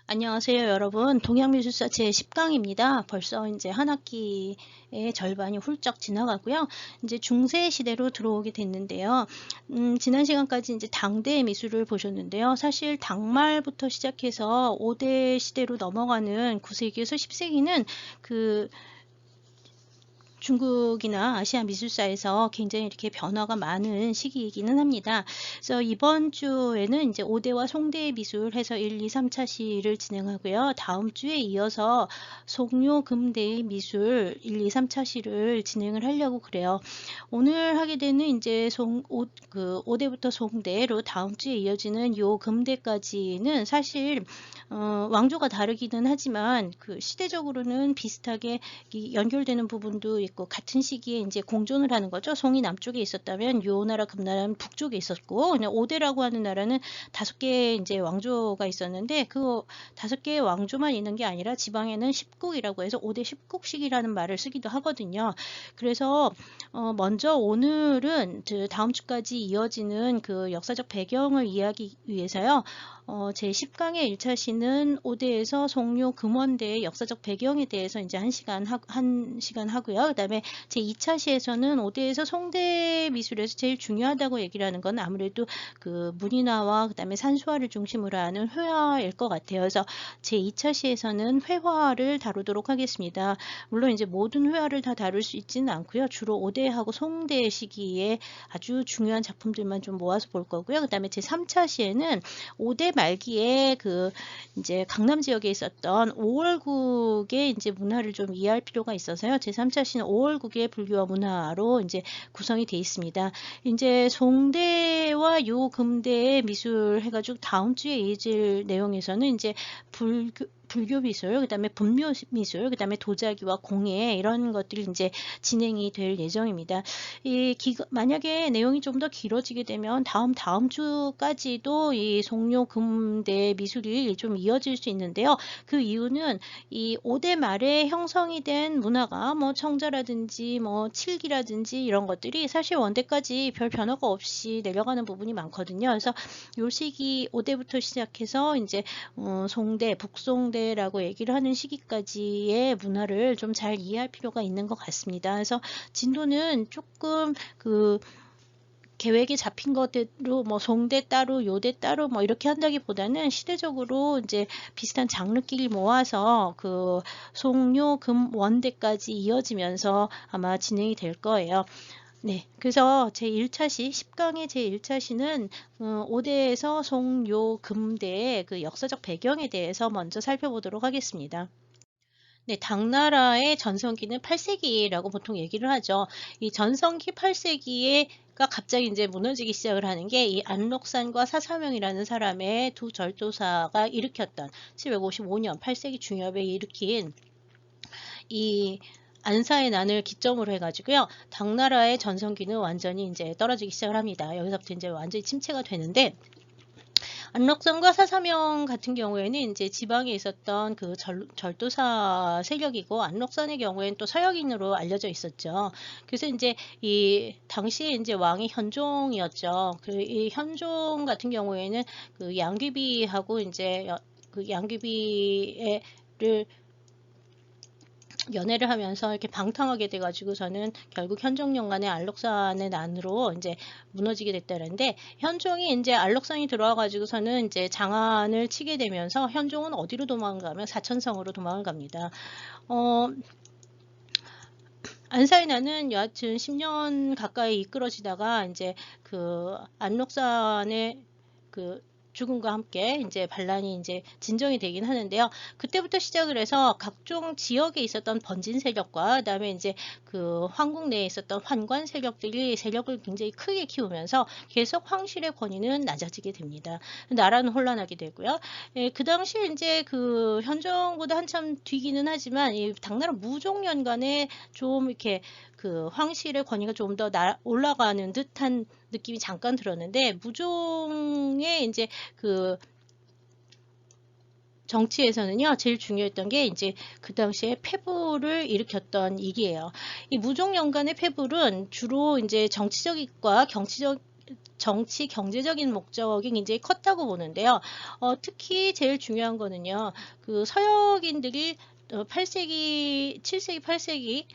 안녕하세요, 여러분. 동양미술사 제10강입니다. 벌써 이제 한 학기의 절반이 훌쩍 지나가고요. 이제 중세 시대로 들어오게 됐는데요. 지난 시간까지 이제 당대 미술을 보셨는데요. 사실 당말부터 시작해서 5대 시대로 넘어가는 9세기에서 10세기는 그 중국이나 아시아 미술사에서 굉장히 이렇게 변화가 많은 시기이기는 합니다. 그래서 이번 주에는 이제 5대와 송대 미술 해서 1, 2, 3차 시를 진행하고요. 다음 주에 이어서 송료 금대의 미술 1, 2, 3차 시를 진행을 하려고 그래요. 오늘 하게 되는 이제 5대부터 송대로 다음 주에 이어지는 요 금대까지는 사실 왕조가 다르기는 하지만 그 시대적으로는 비슷하게 연결되는 부분도 있고 같은 시기에 이제 공존을 하는 거죠. 송이 남쪽에 있었다면 요 나라 금나라는 북쪽에 있었고 그냥 5대라고 하는 나라는 5개의 이제 왕조가 있었는데 그 5개의 왕조만 있는 게 아니라 지방에는 10국이라고 해서 5대 10국식이라는 말을 쓰기도 하거든요. 그래서 먼저 오늘은 다음 주까지 이어지는 그 역사적 배경을 이해하기 위해서요. 제10강의 1차 시는 5대에서 송료 금원대의 역사적 배경에 대해서 이제 1시간 하고요. 그 다음에 제2차 시에서는 5대에서 송대 미술에서 제일 중요하다고 얘기를 하는 건 아무래도 그 문인화와 그 다음에 산수화를 중심으로 하는 회화일 것 같아요. 그래서 제2차 시에서는 회화를 다루도록 하겠습니다. 물론 이제 모든 회화를 다 다룰 수 있지는 않고요. 주로 5대하고 송대 시기에 아주 중요한 작품들만 좀 모아서 볼 거고요. 그 다음에 제3차 시에는 5대 말기에 그 이제 강남 지역에 있었던 5월국의 이제 문화를 좀 이해할 필요가 있어서요. 제3차 시는 5월국의 불교와 문화로 이제 구성이 되어 있습니다. 이제 송대와 요 금대의 미술 해가지고 다음 주에 이어질 내용에서는 이제 불교 미술, 그 다음에 분묘 미술, 그 다음에 도자기와 공예 이런 것들이 이제 진행이 될 예정입니다. 만약에 내용이 좀 더 길어지게 되면 다음 주까지도 이 송료 금대 미술이 좀 이어질 수 있는데요. 그 이유는 이 5대 말에 형성이 된 문화가 뭐 청자라든지 뭐 칠기라든지 이런 것들이 사실 원대까지 별 변화가 없이 내려가는 부분이 많거든요. 그래서 요 시기 5대부터 시작해서 이제 송대, 북송대라고 얘기를 하는 시기까지의 문화를 좀 잘 이해할 필요가 있는 것 같습니다. 그래서 진도는 조금 그 계획이 잡힌 것대로 뭐 송대 따로 요대 따로 뭐 이렇게 한다기보다는 시대적으로 이제 비슷한 장르끼리 모아서 그 송료 금 원대까지 이어지면서 아마 진행이 될 거예요. 네, 그래서 제1차 시, 10강의 제1차 시는 5대에서 송요 금대의 그 역사적 배경에 대해서 먼저 살펴보도록 하겠습니다. 네, 당나라의 전성기는 8세기라고 보통 얘기를 하죠. 이 전성기 8세기에가 갑자기 이제 무너지기 시작을 하는 게 이 안록산과 사사명이라는 사람의 두 절도사가 일으켰던 755년 8세기 중엽에 일으킨 이 안사의 난을 기점으로 해가지고요. 당나라의 전성기는 완전히 이제 떨어지기 시작을 합니다. 여기서부터 이제 완전히 침체가 되는데 안록산과 사사명 같은 경우에는 이제 지방에 있었던 그 절도사 세력이고 안록산의 경우에는 또 서역인으로 알려져 있었죠. 그래서 이제 이 당시에 이제 왕이 현종이었죠. 그 이 현종 같은 경우에는 그 양귀비하고 이제 그 양귀비를 연애를 하면서 이렇게 방탕하게 돼가지고서는 결국 현종연간의 안록산의 난으로 이제 무너지게 됐다는데 현종이 이제 안록산이 들어와가지고서는 이제 장안을 치게 되면서 현종은 어디로 도망가면 사천성으로 도망을 갑니다. 안사의 난은 여하튼 10년 가까이 이끌어지다가 이제 그 안록산의 그 죽음과 함께 이제 반란이 이제 진정이 되긴 하는데요. 그때부터 시작을 해서 각종 지역에 있었던 번진 세력과 그다음에 이제 그 황국 내에 있었던 환관 세력들이 세력을 굉장히 크게 키우면서 계속 황실의 권위는 낮아지게 됩니다. 나라는 혼란하게 되고요. 예, 그 당시에 이제 그 현종보다 한참 뒤기는 하지만 이 당나라 무종년간에 좀 이렇게 그 황실의 권위가 좀 더 올라가는 듯한 느낌이 잠깐 들었는데 무종의 이제 그 정치에서는요 제일 중요했던 게 이제 그 당시에 패불을 일으켰던 일이에요. 이 무종연간의 패불은 주로 이제 정치적과 정치 경제적인 목적이 굉장히 컸다고 보는데요. 특히 제일 중요한 거는요. 그 서역인들이 8세기, 7세기, 8세기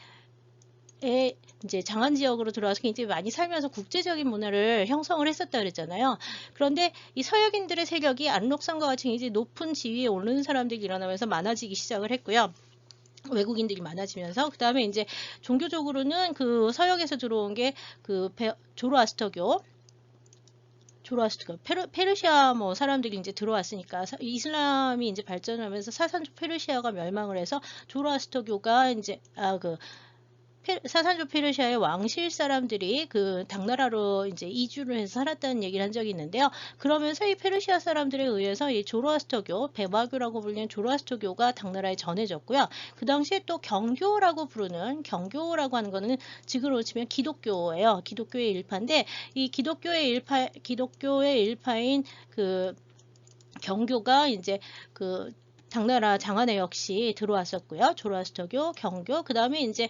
에 이제 장안 지역으로 들어와서 굉장히 많이 살면서 국제적인 문화를 형성을 했었다 그랬잖아요. 그런데 이 서역인들의 세력이 안록산과 같이 굉장히 높은 지위에 오르는 사람들이 일어나면서 많아지기 시작을 했고요. 외국인들이 많아지면서 그 다음에 이제 종교적으로는 그 서역에서 들어온 게 그 조로아스터교 페르시아 뭐 사람들이 이제 들어왔으니까 이슬람이 이제 발전하면서 사산족 페르시아가 멸망을 해서 조로아스터교가 이제 사산족 페르시아의 왕실 사람들이 그 당나라로 이제 이주를 해서 살았다는 얘기를 한 적이 있는데요. 그러면서 이 페르시아 사람들에 의해서 이 조로아스터교, 베바교라고 불리는 조로아스터교가 당나라에 전해졌고요. 그 당시에 또 경교라고 부르는 경교라고 하는 거는 지금으로 치면 기독교예요. 기독교의 일파인데 이 기독교의 일파인 그 경교가 이제 그 당나라 장안에 역시 들어왔었고요. 조로아스터교, 경교, 그 다음에 이제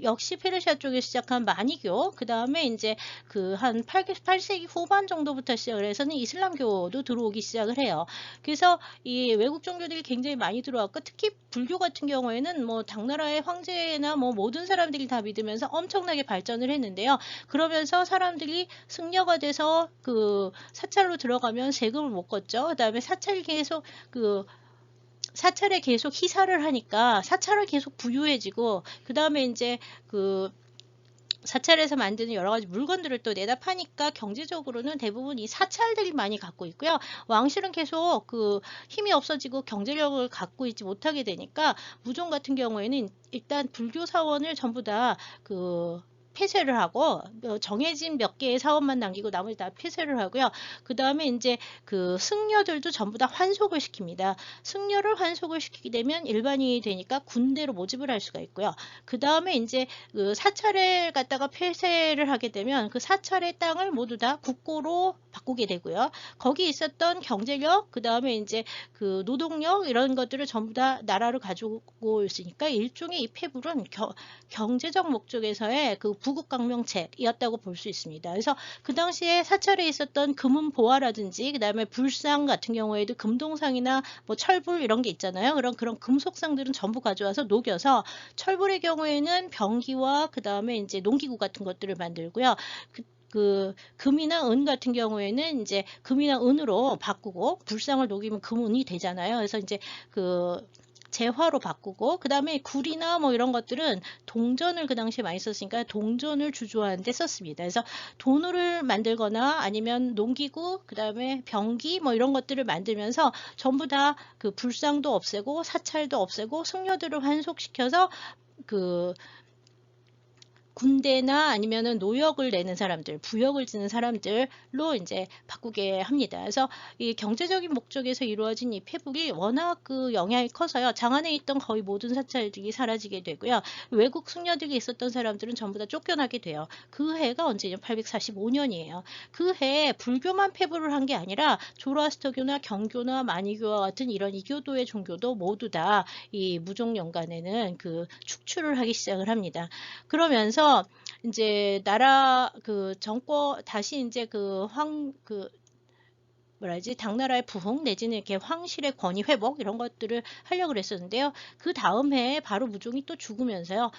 역시 페르시아 쪽에 시작한 마니교, 그 다음에 이제 그 한 8세기 후반 정도부터 시작을 해서는 이슬람교도 들어오기 시작을 해요. 그래서 이 외국 종교들이 굉장히 많이 들어왔고, 특히 불교 같은 경우에는 뭐 당나라의 황제나 뭐 모든 사람들이 다 믿으면서 엄청나게 발전을 했는데요. 그러면서 사람들이 승려가 돼서 그 사찰로 들어가면 세금을 못 걷죠. 그 다음에 사찰에 계속 희사를 하니까 사찰을 계속 부유해지고, 그 다음에 이제 그 사찰에서 만드는 여러 가지 물건들을 또 내다 파니까 경제적으로는 대부분 이 사찰들이 많이 갖고 있고요. 왕실은 계속 그 힘이 없어지고 경제력을 갖고 있지 못하게 되니까 무종 같은 경우에는 일단 불교 사원을 전부 다그 폐쇄를 하고 정해진 몇 개의 사원만 남기고 나머지 다 폐쇄를 하고요. 그 다음에 이제 그 승려들도 전부 다 환속을 시킵니다. 승려를 환속을 시키게 되면 일반인이 되니까 군대로 모집을 할 수가 있고요. 그 다음에 이제 그 사찰을 갖다가 폐쇄를 하게 되면 그 사찰의 땅을 모두 다 국고로 바꾸게 되고요. 거기 있었던 경제력, 그 다음에 이제 그 노동력 이런 것들을 전부 다 나라로 가지고 있으니까 일종의 이 폐불은 경제적 목적에서의 그 부국강명책이었다고 볼 수 있습니다. 그래서 그 당시에 사찰에 있었던 금은보화라든지 그 다음에 불상 같은 경우에도 금동상이나 뭐 철불 이런 게 있잖아요. 그런 금속상들은 전부 가져와서 녹여서 철불의 경우에는 병기와 그 다음에 이제 농기구 같은 것들을 만들고요. 그 금이나 은 같은 경우에는 이제 금이나 은으로 바꾸고 불상을 녹이면 금은이 되잖아요. 그래서 이제 그 재화로 바꾸고, 그 다음에 굴이나 뭐 이런 것들은 동전을 그 당시에 많이 썼으니까 동전을 주조하는 데 썼습니다. 그래서 돈을 만들거나 아니면 농기구, 그 다음에 병기 뭐 이런 것들을 만들면서 전부 다 그 불상도 없애고 사찰도 없애고 승려들을 환속시켜서 그 군대나 아니면은 노역을 내는 사람들, 부역을 지는 사람들로 이제 바꾸게 합니다. 그래서 이 경제적인 목적에서 이루어진 이 폐북이 워낙 그 영향이 커서요. 장안에 있던 거의 모든 사찰들이 사라지게 되고요. 외국 승려들이 있었던 사람들은 전부 다 쫓겨나게 돼요. 그 해가 언제냐? 845년이에요. 그 해에 불교만 폐부를 한 게 아니라 조로아스터교나 경교나 마니교와 같은 이런 이교도의 종교도 모두 다 이 무종연간에는 그 축출을 하기 시작을 합니다. 그러면서 이제 나라 그 정권 다시 이제 당나라의 부흥 내지는 이렇게 황실의 권위 회복 이런 것들을 하려고 그랬었는데요. 그 다음 해에 바로 무종이 또 죽으면서요.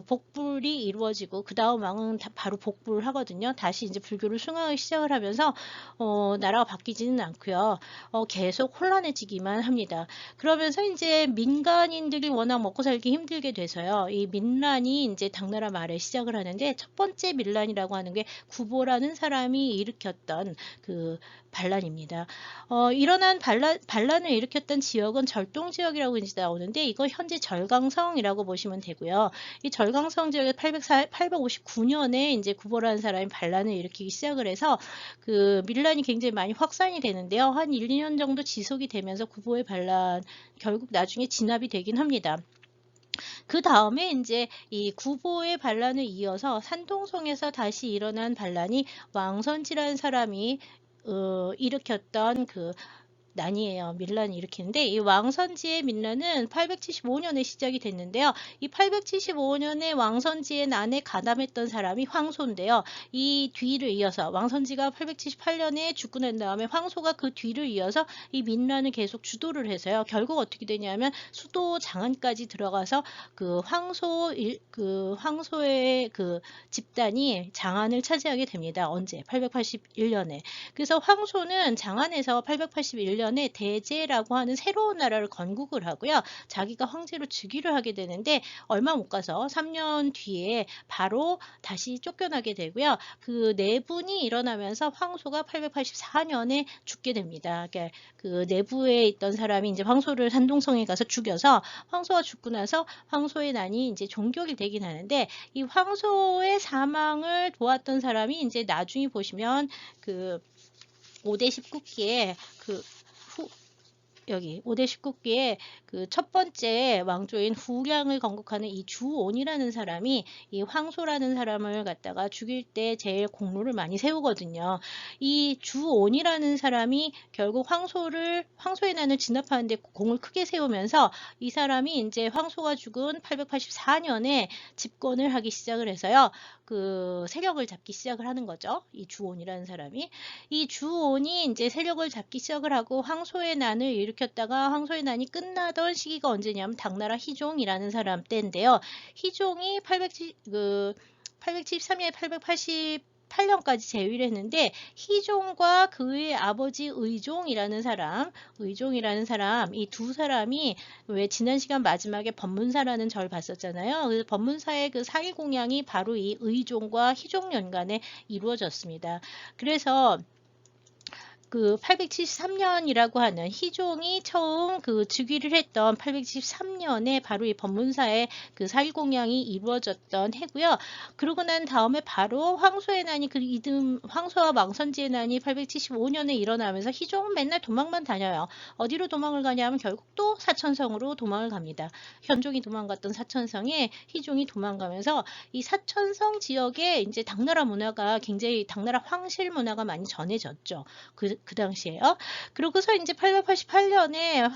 복불이 이루어지고 그 다음 왕은 바로 복불을 하거든요. 다시 이제 불교를 숭하하기 시작을 하면서 나라가 바뀌지는 않고요. 계속 혼란해지기만 합니다. 그러면서 이제 민간인들이 워낙 먹고 살기 힘들게 돼서요. 이 민란이 이제 당나라 말에 시작을 하는데 첫 번째 민란이라고 하는 게 구보라는 사람이 일으켰던 그 반란입니다. 일어난 반란을 일으켰던 지역은 절동지역이라고 이제 나오는데 이거 현재 절강성이라고 보시면 되고요. 이 절강성 지역에 859년에 이제 구보라는 사람이 반란을 일으키기 시작을 해서 그 밀란이 굉장히 많이 확산이 되는데요. 한 1, 2년 정도 지속이 되면서 구보의 반란 결국 나중에 진압이 되긴 합니다. 그 다음에 이제 이 구보의 반란을 이어서 산동성에서 다시 일어난 반란이 왕선지라는 사람이 일으켰던 그 난이에요. 밀란이 일으키는데 이 왕선지의 밀란은 875년에 시작이 됐는데요. 이 875년에 왕선지의 난에 가담했던 사람이 황소인데요. 이 뒤를 이어서 왕선지가 878년에 죽고 난 다음에 황소가 그 뒤를 이어서 이 밀란을 계속 주도를 해서요. 결국 어떻게 되냐면 수도 장안까지 들어가서 그 황소의 그 집단이 장안을 차지하게 됩니다. 언제? 881년에. 그래서 황소는 장안에서 881년에 대제라고 하는 새로운 나라를 건국을 하고요. 자기가 황제로 즉위를 하게 되는데 얼마 못 가서 3년 뒤에 바로 다시 쫓겨나게 되고요. 그 내분이 일어나면서 황소가 884년에 죽게 됩니다. 그러니까 그 내부에 있던 사람이 이제 황소를 산동성에 가서 죽여서 황소가 죽고 나서 황소의 난이 이제 종결이 되긴 하는데 이 황소의 사망을 도왔던 사람이 이제 나중에 보시면 그 5대 19기에 여기 5대 19기에 그 첫 번째 왕조인 후량을 건국하는 이 주온이라는 사람이 이 황소라는 사람을 갖다가 죽일 때 제일 공로를 많이 세우거든요. 이 주온이라는 사람이 결국 황소의 난을 진압하는데 공을 크게 세우면서 이 사람이 이제 황소가 죽은 884년에 집권을 하기 시작을 해서요. 그 세력을 잡기 시작을 하는 거죠. 이 주온이라는 사람이. 이 주온이 이제 세력을 잡기 시작을 하고 황소의 난을 일으켰다가 황소의 난이 끝나던 시기가 언제냐면 당나라 희종이라는 사람 때인데요. 희종이 873년에 888년까지 재위를 했는데 희종과 그의 아버지 의종이라는 사람 이 두 사람이 왜 지난 시간 마지막에 법문사라는 절 봤었잖아요. 그래서 법문사의 그 사일공양이 바로 이 의종과 희종 연간에 이루어졌습니다. 그래서 그 873년이라고 하는 희종이 처음 그 즉위를 했던 873년에 바로 이 법문사의 그 사일공양이 이루어졌던 해고요. 그러고 난 다음에 바로 황소의 난이 황소와 망선지의 난이 875년에 일어나면서 희종은 맨날 도망만 다녀요. 어디로 도망을 가냐면 결국 또 사천성으로 도망을 갑니다. 현종이 도망갔던 사천성에 희종이 도망가면서 이 사천성 지역에 이제 당나라 문화가 굉장히 당나라 황실 문화가 많이 전해졌죠. 그 당시에요. 그러고서 이제 888년에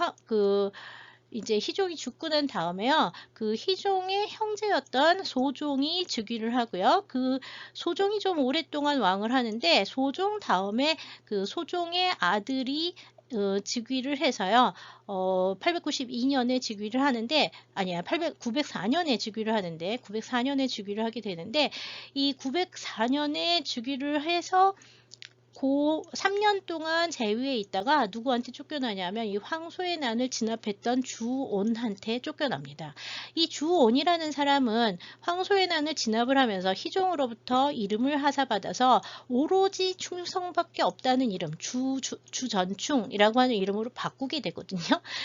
이제 희종이 죽고 난 다음에요. 그 희종의 형제였던 소종이 즉위를 하고요. 그 소종이 좀 오랫동안 왕을 하는데 소종 다음에 그 소종의 아들이 즉위를 해서요. 892년에 즉위를 하는데 아니야 904년에 즉위를 하는데 904년에 즉위를 하게 되는데 이 904년에 즉위를 해서 3년 동안 재위에 있다가 누구한테 쫓겨나냐면 이 황소의 난을 진압했던 주온한테 쫓겨납니다. 이 주온이라는 사람은 황소의 난을 진압을 하면서 희종으로부터 이름을 하사받아서 오로지 충성밖에 없다는 이름 주전충이라고 하는 이름으로 바꾸게 되거든요.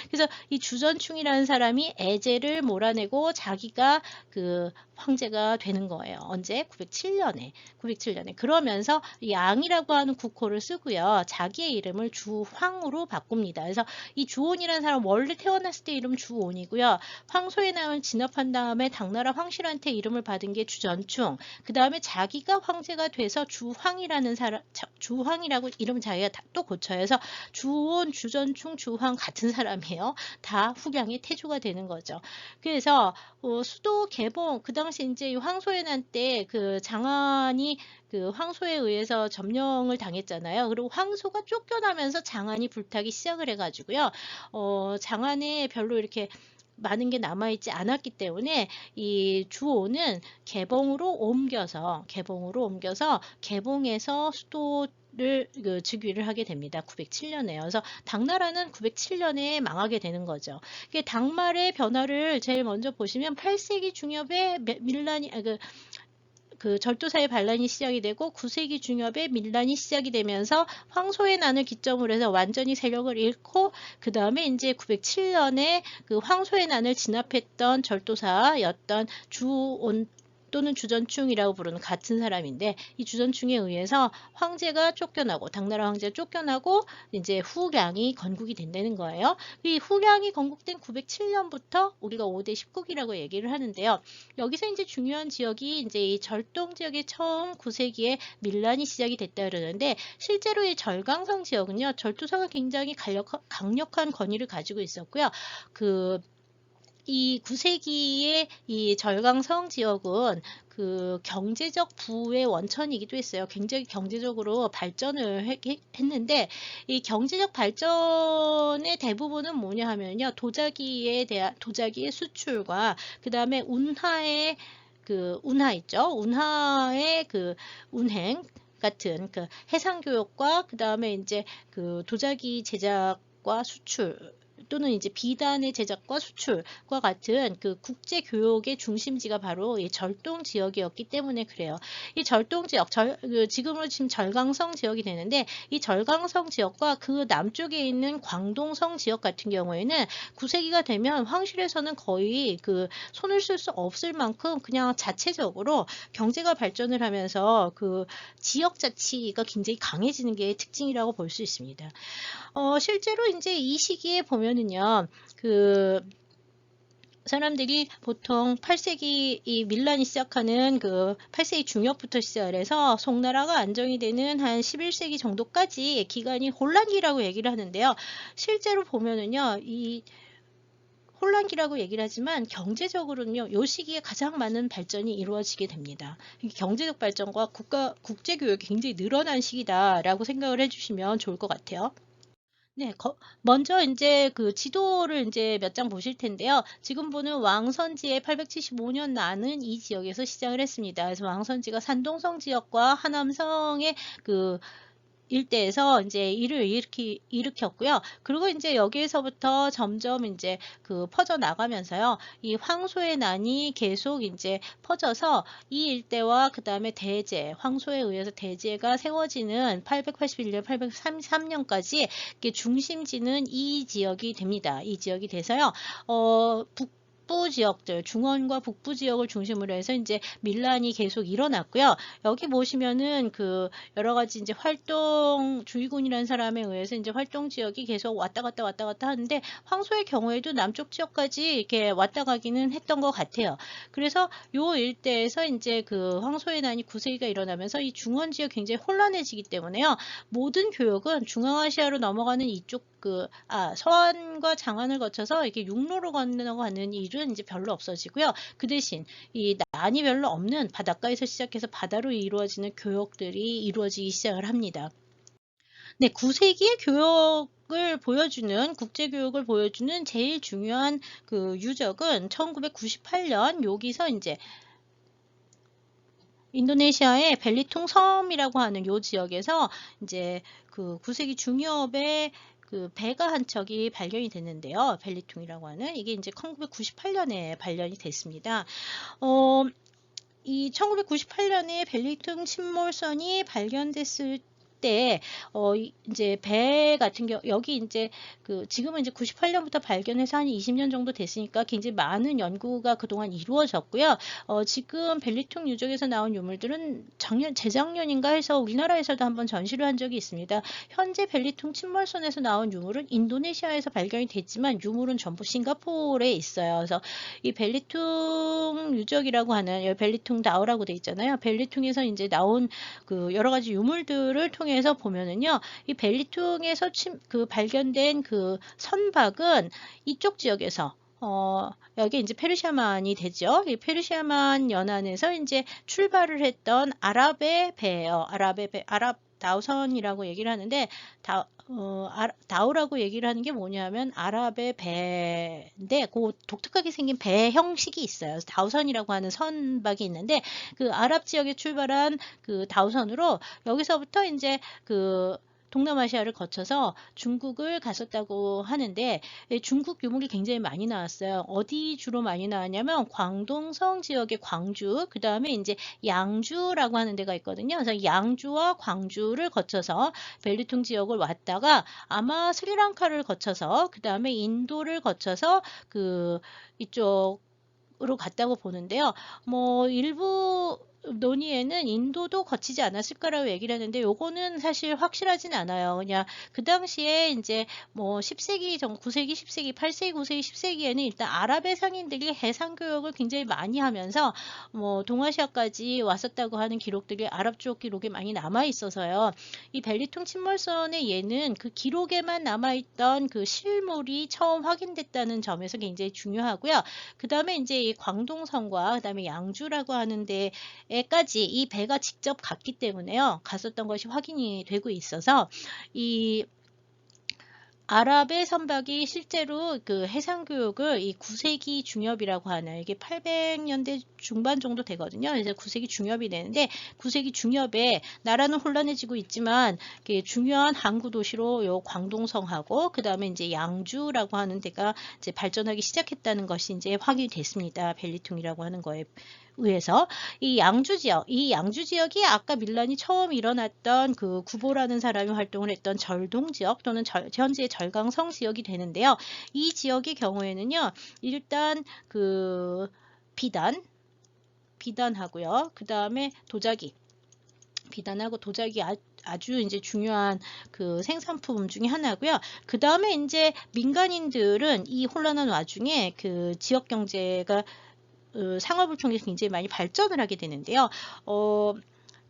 그래서 이 주전충이라는 사람이 애제를 몰아내고 자기가 그 황제가 되는 거예요. 언제? 907년에. 그러면서 양이라고 하는 국호를 쓰고요. 자기의 이름을 주황으로 바꿉니다. 그래서 이 주온이라는 사람 원래 태어났을 때 이름 주온이고요. 황소의 난을 진압한 다음에 당나라 황실한테 이름을 받은 게 주전충. 그 다음에 자기가 황제가 돼서 주황이라는 사람, 주황이라고 이름 자기가 또 고쳐요. 그래서 주온, 주전충, 주황 같은 사람이에요. 다 후량의 태조가 되는 거죠. 그래서 수도 개봉 그 당시 이제 황소의 난 때 그 장안이 그 황소에 의해서 점령을 당했잖아요. 그리고 황소가 쫓겨나면서 장안이 불타기 시작을 해가지고요. 장안에 별로 이렇게 많은 게 남아있지 않았기 때문에 이 주오는 개봉으로 옮겨서 개봉에서 수도를 즉위를 하게 됩니다. 907년에요. 그래서 당나라는 907년에 망하게 되는 거죠. 당말의 변화를 제일 먼저 보시면 8세기 중엽에 밀란이 그 절도사의 반란이 시작이 되고 9세기 중엽에 밀란이 시작이 되면서 황소의 난을 기점으로 해서 완전히 세력을 잃고 그 다음에 이제 907년에 그 황소의 난을 진압했던 절도사였던 주온 또는 주전충이라고 부르는 같은 사람인데 이 주전충에 의해서 황제가 쫓겨나고 당나라 황제가 쫓겨나고 이제 후량이 건국이 된다는 거예요. 이 후량이 건국된 907년부터 우리가 5대 10국이라고 얘기를 하는데요. 여기서 이제 중요한 지역이 이제 이 절동 지역에 처음 9세기에 밀란이 시작이 됐다 그러는데 실제로 이 절강성 지역은요. 절투사가 굉장히 강력한 권위를 가지고 있었고요. 이 9세기의 이 절강성 지역은 그 경제적 부의 원천이기도 했어요. 굉장히 경제적으로 발전을 했는데 이 경제적 발전의 대부분은 뭐냐 하면요. 도자기의 수출과 그 다음에 운하의 운하 있죠. 운하의 운행 같은 해상 교역과 그 다음에 이제 도자기 제작과 수출 또는 이제 비단의 제작과 수출과 같은 국제 교역의 중심지가 바로 이 절동 지역이었기 때문에 그래요. 이 절동 지역, 지금으로 지금 절강성 지역이 되는데 이 절강성 지역과 그 남쪽에 있는 광동성 지역 같은 경우에는 9세기가 되면 황실에서는 거의 손을 쓸 수 없을 만큼 그냥 자체적으로 경제가 발전을 하면서 지역 자치가 굉장히 강해지는 게 특징이라고 볼 수 있습니다. 실제로 이제 이 시기에 보면은요, 사람들이 보통 8세기 이 밀란이 시작하는 8세기 중엽부터 시작을 해서 송나라가 안정이 되는 한 11세기 정도까지 기간이 혼란기라고 얘기를 하는데요. 실제로 보면은요, 이 혼란기라고 얘기를 하지만 경제적으로는요, 이 시기에 가장 많은 발전이 이루어지게 됩니다. 경제적 발전과 국제교역이 굉장히 늘어난 시기다라고 생각을 해주시면 좋을 것 같아요. 네, 먼저 이제 지도를 이제 몇 장 보실 텐데요. 지금 보는 왕선지에 875년 나는 이 지역에서 시작을 했습니다. 그래서 왕선지가 산동성 지역과 하남성의 일대에서 이제 일을 일으켰고요. 그리고 이제 여기에서부터 점점 이제 퍼져 나가면서요. 이 황소의 난이 계속 이제 퍼져서 이 일대와 그 다음에 황소에 의해서 대제가 세워지는 881년, 833년까지 중심지는 이 지역이 됩니다. 이 지역이 돼서요. 북부 지역들, 중원과 북부 지역을 중심으로 해서 이제 밀란이 계속 일어났고요. 여기 보시면은 여러 가지 이제 주의군이라는 사람에 의해서 이제 활동 지역이 계속 왔다 갔다 하는데 황소의 경우에도 남쪽 지역까지 이렇게 왔다 가기는 했던 것 같아요. 그래서 요 일대에서 이제 황소의 난이 9세기가 일어나면서 이 중원 지역 굉장히 혼란해지기 때문에요. 모든 교역은 중앙아시아로 넘어가는 이쪽 서안과 장안을 거쳐서 이렇게 육로로 건너가는 일은 이제 별로 없어지고요. 그 대신 이 난이 별로 없는 바닷가에서 시작해서 바다로 이루어지는 교역들이 이루어지기 시작을 합니다. 네, 9세기의 국제교역을 보여주는 제일 중요한 유적은 1998년 여기서 이제 인도네시아의 벨리퉁 섬이라고 하는 요 지역에서 이제 9세기 중엽에 배가 한 척이 발견이 됐는데요. 벨리퉁이라고 하는 이게 이제 1998년에 발견이 됐습니다. 이 1998년에 벨리퉁 침몰선이 발견됐을 때 이제 배 같은 경우 여기 이제 지금은 이제 98년부터 발견해서 한 20년 정도 됐으니까 굉장히 많은 연구가 그동안 이루어졌고요. 지금 벨리퉁 유적에서 나온 유물들은 재작년인가 해서 우리나라에서도 한번 전시를 한 적이 있습니다. 현재 벨리퉁 침몰선에서 나온 유물은 인도네시아에서 발견이 됐지만 유물은 전부 싱가포르에 있어요. 그래서 이 벨리퉁 유적이라고 하는 벨리퉁 다오라고 돼 있잖아요. 벨리퉁에서 이제 나온 여러 가지 유물들을 통해서 보면은요, 이 벨리퉁에서 발견된 선박은 이쪽 지역에서 여기 이제 페르시아만이 되죠. 이 페르시아만 연안에서 이제 출발을 했던 아랍의 배예요. 아랍 다우선이라고 얘기를 하는데 다우라고 얘기를 하는 게 뭐냐면 아랍의 배인데 독특하게 생긴 배 형식이 있어요. 다우선이라고 하는 선박이 있는데 아랍 지역에 출발한 다우선으로 여기서부터 이제 동남아시아를 거쳐서 중국을 갔었다고 하는데 중국 유물이 굉장히 많이 나왔어요. 어디 주로 많이 나왔냐면 광동성 지역의 광주, 그 다음에 이제 양주라고 하는 데가 있거든요. 그래서 양주와 광주를 거쳐서 벨리퉁 지역을 왔다가 아마 스리랑카를 거쳐서 그 다음에 인도를 거쳐서 이쪽 으로 갔다고 보는데요. 뭐 일부 논의에는 인도도 거치지 않았을 거라고 얘기를 하는데 요거는 사실 확실하진 않아요. 그냥 그 당시에 인제 뭐 10세기 9세기, 10세기, 8세기, 9세기, 10세기에는 일단 아랍의 상인들이 해상 교역을 굉장히 많이 하면서 뭐 동아시아까지 왔었다고 하는 기록들이 아랍 쪽 기록에 많이 남아 있어서요. 이 벨리통 침몰선의 예는 그 기록에만 남아 있던 그 실물이 처음 확인됐다는 점에서 굉장히 중요하고요. 그다음에 인제 이 광동성과 그다음에 양주라고 하는 데에까지 이 배가 직접 갔기 때문에요. 갔었던 것이 확인이 되고 있어서 이 아랍의 선박이 실제로 그 해상 교육을 이 9세기 중엽이라고 하는 이게 800년대 중반 정도 되거든요. 그래서 9세기 중엽이 되는데 9세기 중엽에 나라는 혼란해지고 있지만 중요한 항구 도시로 요 광동성하고 그다음에 이제 양주라고 하는 데가 이제 발전하기 시작했다는 것이 이제 확인이 됐습니다. 벨리통이라고 하는 거에 의해서 이 양주 지역이 아까 밀란이 처음 일어났던 그 구보라는 사람이 활동을 했던 절동 지역 또는 현재의 절강성 지역이 되는데요. 이 지역의 경우에는요, 일단 그 비단하고요. 그 다음에 도자기, 비단하고 도자기 아주 이제 중요한 그 생산품 중에 하나고요. 그 다음에 이제 민간인들은 이 혼란한 와중에 그 지역 경제가 상업을 통해서 굉장히 많이 발전을 하게 되는데요.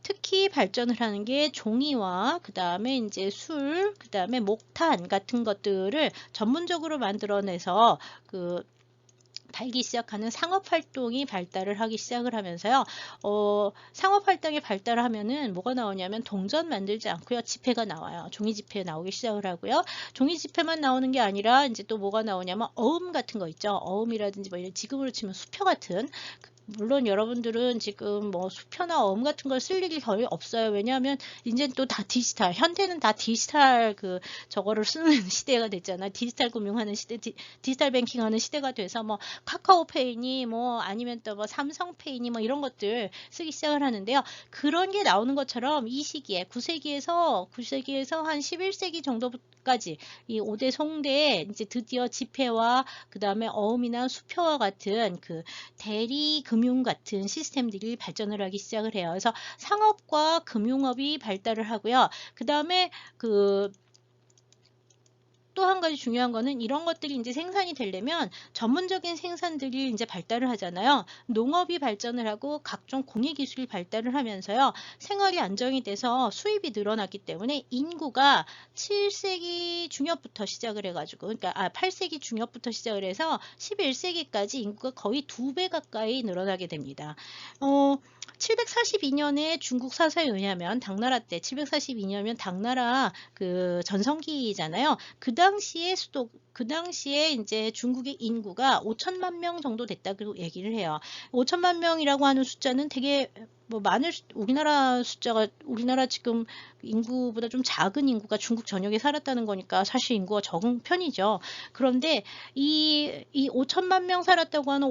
특히 발전을 하는 게 종이와 그 다음에 이제 술, 그 다음에 목탄 같은 것들을 전문적으로 만들어내서 팔기 시작하는 상업활동이 발달을 하기 시작을 하면서요. 상업활동이 발달을 하면은 뭐가 나오냐면 동전 만들지 않고요. 지폐가 나와요. 종이 지폐 나오기 시작을 하고요. 종이 지폐만 나오는 게 아니라 이제 또 뭐가 나오냐면 어음 같은 거 있죠. 어음이라든지 뭐 이런 지금으로 치면 수표 같은 물론 여러분들은 지금 뭐 수표나 어음 같은 걸 쓸 일이 거의 없어요. 왜냐하면 이제 또 다 디지털, 현대는 다 디지털 저거를 쓰는 시대가 됐잖아요. 디지털 금융하는 시대, 디지털 뱅킹하는 시대가 돼서 뭐 카카오페이니 뭐 아니면 또 뭐 삼성페이니 뭐 이런 것들 쓰기 시작을 하는데요. 그런 게 나오는 것처럼 이 시기에 9세기에서 한 11세기 정도까지 이 5대 송대에 이제 드디어 지폐와 그 다음에 어음이나 수표와 같은 그 대리 금융 같은 시스템들이 발전을 하기 시작을 해요. 그래서 상업과 금융업이 발달을 하고요. 그 다음에 또 한 가지 중요한 거는 이런 것들이 이제 생산이 되려면 전문적인 생산들이 이제 발달을 하잖아요. 농업이 발전을 하고 각종 공예 기술이 발달을 하면서요. 생활이 안정이 돼서 수입이 늘어났기 때문에 인구가 7세기 중엽부터 시작을 해가지고, 그러니까 8세기 중엽부터 시작을 해서 11세기까지 인구가 거의 2배 가까이 늘어나게 됩니다. 742년에 중국 사서에 의하면 당나라 때 742년이면 당나라 그 전성기잖아요. 그 당시에 이제 중국의 인구가 5천만 명 정도 됐다고 얘기를 해요. 5천만 명이라고 하는 숫자는 되게 뭐 우리나라 지금 인구보다 좀 작은 인구가 중국 전역에 살았다는 거니까 사실 인구가 적은 편이죠. 그런데 이 5천만 명 살았다고 하는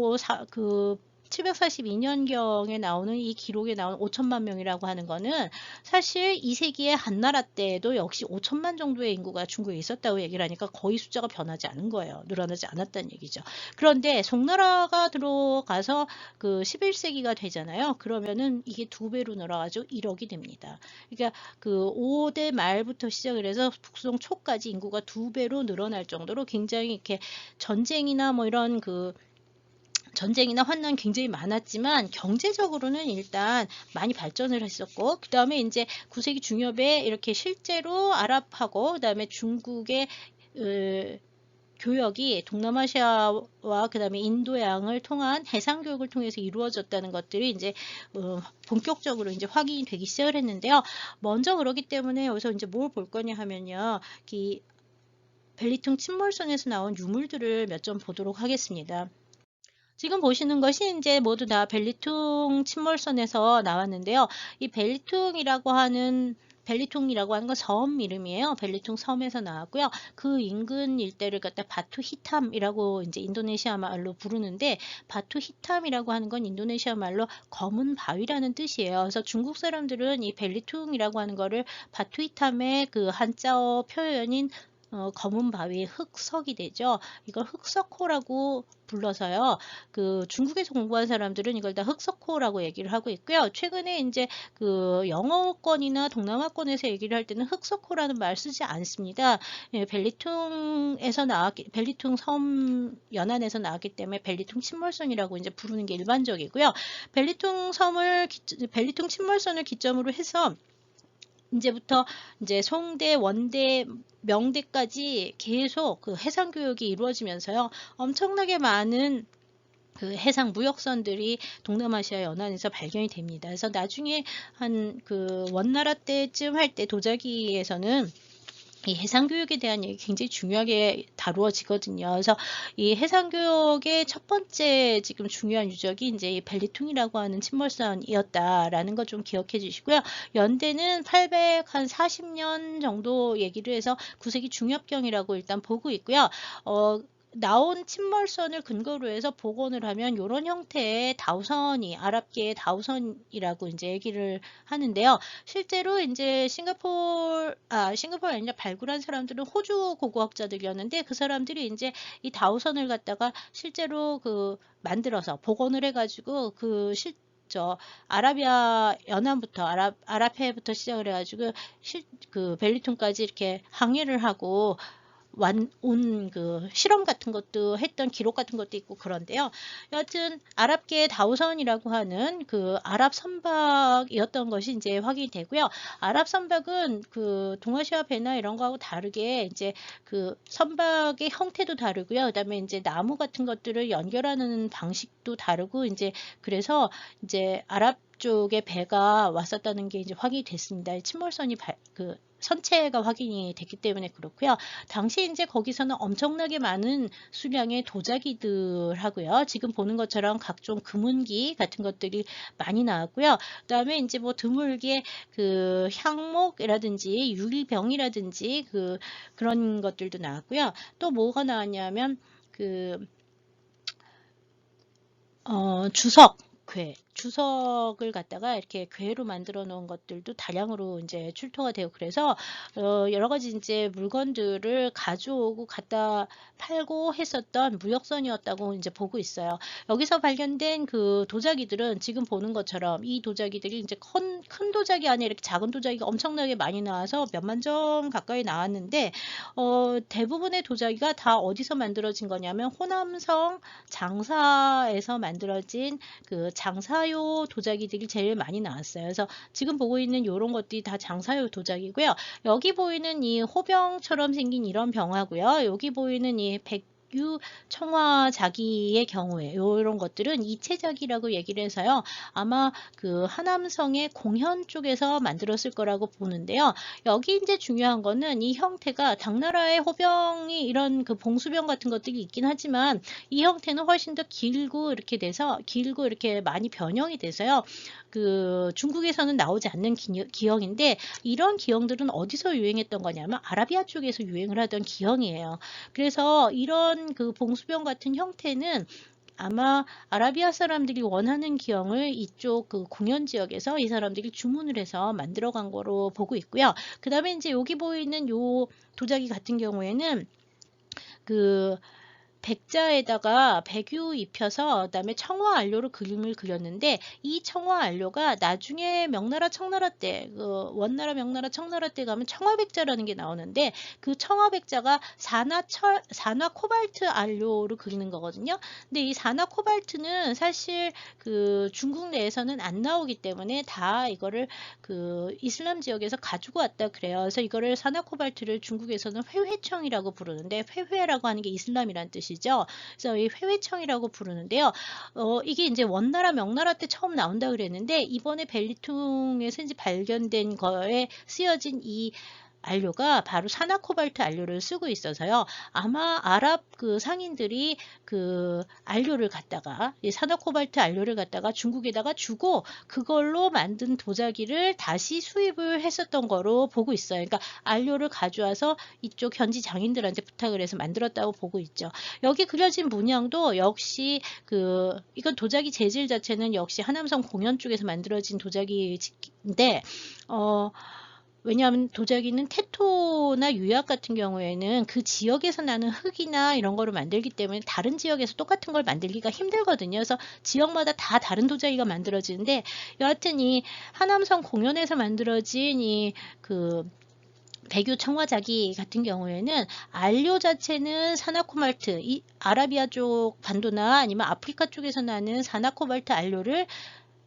742년경에 나오는 이 기록에 나오는 5천만 명이라고 하는 거는 사실 2세기의 한나라 때에도 역시 5천만 정도의 인구가 중국에 있었다고 얘기를 하니까 거의 숫자가 변하지 않은 거예요. 늘어나지 않았다는 얘기죠. 그런데 송나라가 들어가서 그 11세기가 되잖아요. 그러면은 이게 2배로 늘어가지고 1억이 됩니다. 그러니까 그 5대 말부터 시작을 해서 북송 초까지 인구가 2배로 늘어날 정도로 굉장히 이렇게 전쟁이나 뭐 이런 전쟁이나 환난 굉장히 많았지만 경제적으로는 일단 많이 발전을 했었고 그 다음에 이제 9세기 중엽에 이렇게 실제로 아랍하고 그 다음에 중국의 교역이 동남아시아와 그 다음에 인도양을 통한 해상 교육을 통해서 이루어졌다는 것들이 이제 본격적으로 이제 확인이 되기 시작을 했는데요. 먼저 그러기 때문에 여기서 이제 뭘 볼 거냐 하면요. 벨리통 침몰선에서 나온 유물들을 몇 점 보도록 하겠습니다. 지금 보시는 것이 이제 모두 다 벨리통 침몰선에서 나왔는데요. 이 벨리통이라고 하는 건 섬 이름이에요. 벨리통 섬에서 나왔고요. 그 인근 일대를 갖다 바투 히탐이라고 이제 인도네시아 말로 부르는데 바투 히탐이라고 하는 건 인도네시아 말로 검은 바위라는 뜻이에요. 그래서 중국 사람들은 이 벨리통이라고 하는 거를 바투 히탐의 그 한자어 표현인 검은 바위에 흑석이 되죠. 이걸 흑석호라고 불러서요. 그 중국에서 공부한 사람들은 이걸 다 흑석호라고 얘기를 하고 있고요. 최근에 이제 그 영어권이나 동남아권에서 얘기를 할 때는 흑석호라는 말 쓰지 않습니다. 예, 벨리퉁 섬 연안에서 나왔기 때문에 벨리퉁 침몰선이라고 이제 부르는 게 일반적이고요. 벨리퉁 침몰선을 기점으로 해서 이제부터 이제 송대, 원대, 명대까지 계속 그 해상 교육이 이루어지면서요. 엄청나게 많은 그 해상 무역선들이 동남아시아 연안에서 발견이 됩니다. 그래서 나중에 한 그 원나라 때쯤 할 때 도자기에서는 이 해상교육에 대한 얘기 굉장히 중요하게 다루어지거든요. 그래서 이 해상교육의 첫 번째 지금 중요한 유적이 이제 이 벨리퉁이라고 하는 침몰선이었다라는 거 좀 기억해 주시고요. 연대는 840년 정도 얘기를 해서 9세기 중엽경이라고 일단 보고 있고요. 나온 침몰선을 근거로 해서 복원을 하면 이런 형태의 다우선이 아랍계의 다우선이라고 이제 얘기를 하는데요. 실제로 이제 싱가포르 아니라 발굴한 사람들은 호주 고고학자들이었는데 그 사람들이 이제 이 다우선을 갖다가 실제로 그 만들어서 복원을 해가지고 아라비아 연안부터 아랍해부터 시작을 해가지고 그 벨리퉁까지 이렇게 항해를 하고 온 그 실험 같은 것도 했던 기록 같은 것도 있고 그런데요. 여하튼 아랍계 다우선이라고 하는 그 아랍 선박이었던 것이 이제 확인이 되고요. 아랍 선박은 그 동아시아 배나 이런 거하고 다르게 이제 그 선박의 형태도 다르고요. 그다음에 이제 나무 같은 것들을 연결하는 방식도 다르고 이제 그래서 이제 아랍 쪽에 배가 왔었다는 게 이제 확인이 됐습니다. 침몰선이 선체가 확인이 됐기 때문에 그렇고요. 당시 이제 거기서는 엄청나게 많은 수량의 도자기들 하고요. 지금 보는 것처럼 각종 금은기 같은 것들이 많이 나왔고요. 그다음에 이제 뭐 드물게 그 향목이라든지 유리병이라든지 그런 것들도 나왔고요. 또 뭐가 나왔냐면 주석을 갖다가 이렇게 괴로 만들어 놓은 것들도 다량으로 이제 출토가 되고 그래서 여러 가지 이제 물건들을 가져오고 갖다 팔고 했었던 무역선이었다고 이제 보고 있어요. 여기서 발견된 그 도자기들은 지금 보는 것처럼 이 도자기들이 이제 큰 도자기 안에 이렇게 작은 도자기가 엄청나게 많이 나와서 몇만 점 가까이 나왔는데 대부분의 도자기가 다 어디서 만들어진 거냐면 호남성 장사에서 만들어진 그 장사용 도자기들이 제일 많이 나왔어요. 그래서 지금 보고 있는 이런 것들이 다 장사용 도자기고요. 여기 보이는 이 호병처럼 생긴 이런 병하고요. 여기 보이는 이 청화자기의 경우에 이런 것들은 이체자기라고 얘기를 해서요. 아마 그 하남성의 공현 쪽에서 만들었을 거라고 보는데요. 여기 이제 중요한 거는 이 형태가 당나라의 호병이 이런 그 봉수병 같은 것들이 있긴 하지만 이 형태는 훨씬 더 길고 이렇게 많이 변형이 돼서요. 그 중국에서는 나오지 않는 기형인데 이런 기형들은 어디서 유행했던 거냐면 아라비아 쪽에서 유행을 하던 기형이에요. 그래서 이런 그 봉수병 같은 형태는 아마 아라비아 사람들이 원하는 기형을 이쪽 그 공연 지역에서 이 사람들이 주문을 해서 만들어 간 거로 보고 있고요. 그 다음에 이제 여기 보이는 요 도자기 같은 경우에는 그 백자에다가 백유 입혀서 그다음에 청화 안료로 그림을 그렸는데 이 청화 안료가 나중에 명나라 청나라 때 원나라 명나라 청나라 때 가면 청화백자라는 게 나오는데 그 청화백자가 산화 코발트 안료로 그리는 거거든요. 근데 이 산화 코발트는 사실 그 중국 내에서는 안 나오기 때문에 다 이거를 그 이슬람 지역에서 가지고 왔다 그래요. 그래서 이거를 산화 코발트를 중국에서는 회회청이라고 부르는데 회회라고 하는 게 이슬람이란 뜻이죠. 그래서 이 회회청이라고 부르는데요. 이게 이제 원나라 명나라 때 처음 나온다 그랬는데 이번에 벨리퉁에서 이제 발견된 거에 쓰여진 이 안료가 바로 산화코발트 안료를 쓰고 있어서요. 아마 아랍 그 상인들이 그 안료를 갖다가 이 산화코발트 안료를 갖다가 중국에다가 주고 그걸로 만든 도자기를 다시 수입을 했었던 거로 보고 있어요. 그러니까 안료를 가져와서 이쪽 현지 장인들한테 부탁을 해서 만들었다고 보고 있죠. 여기 그려진 문양도 역시 이건 도자기 재질 자체는 역시 하남성 공연 쪽에서 만들어진 도자기인데 왜냐하면 도자기는 테토나 유약 같은 경우에는 그 지역에서 나는 흙이나 이런 거로 만들기 때문에 다른 지역에서 똑같은 걸 만들기가 힘들거든요. 그래서 지역마다 다 다른 도자기가 만들어지는데, 여하튼 이 하남성 공연에서 만들어진 그 백유 청화자기 같은 경우에는 안료 자체는 사나코말트, 이 아라비아 쪽 반도나 아니면 아프리카 쪽에서 나는 사나코말트 안료를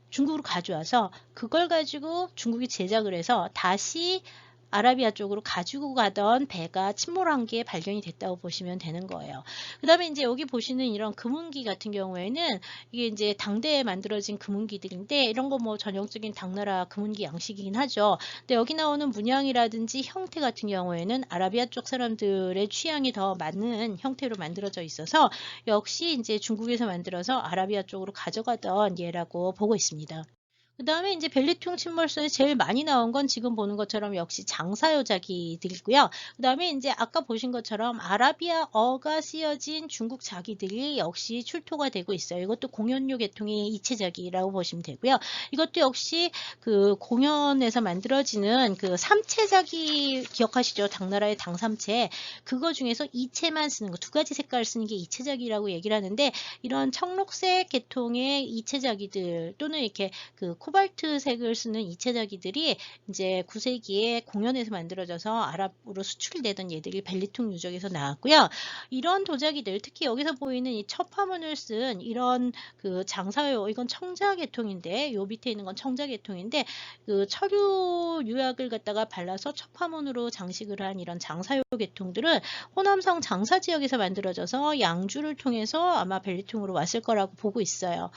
중국으로 가져와서 그걸 가지고 중국이 제작을 해서 다시 아라비아 쪽으로 가지고 가던 배가 침몰한 게 발견이 됐다고 보시면 되는 거예요. 그 다음에 이제 여기 보시는 이런 금은기 같은 경우에는 이게 이제 당대에 만들어진 금은기들인데, 이런 거 뭐 전형적인 당나라 금은기 양식이긴 하죠. 근데 여기 나오는 문양이라든지 형태 같은 경우에는 아라비아 쪽 사람들의 취향이 더 맞는 형태로 만들어져 있어서 역시 이제 중국에서 만들어서 아라비아 쪽으로 가져가던 예라고 보고 있습니다. 그 다음에 이제 벨리통 침몰선에 제일 많이 나온 건 지금 보는 것처럼 역시 장사효자기들이고요. 그 다음에 이제 아까 보신 것처럼 아라비아어가 쓰여진 중국 자기들이 역시 출토가 되고 있어요. 이것도 공연료 계통의 이체자기라고 보시면 되고요. 이것도 역시 그 공연에서 만들어지는 그 삼체자기 기억하시죠? 당나라의 당삼체. 그거 중에서 이체만 쓰는 거, 두 가지 색깔을 쓰는 게 이체자기라고 얘기를 하는데, 이런 청록색 계통의 이체자기들 또는 이렇게 그 코발트색을 쓰는 이체자기들이 이제 9세기에 공연에서 만들어져서 아랍으로 수출되던 얘들이 벨리통 유적에서 나왔고요. 이런 도자기들, 특히 여기서 보이는 이 첩화문을 쓴 이런 그 장사요, 이건 청자 계통인데, 요 밑에 있는 건 청자 계통인데, 그 철유 유약을 갖다가 발라서 첩화문으로 장식을 한 이런 장사요 계통들은 호남성 장사 지역에서 만들어져서 양주를 통해서 아마 벨리통으로 왔을 거라고 보고 있어요.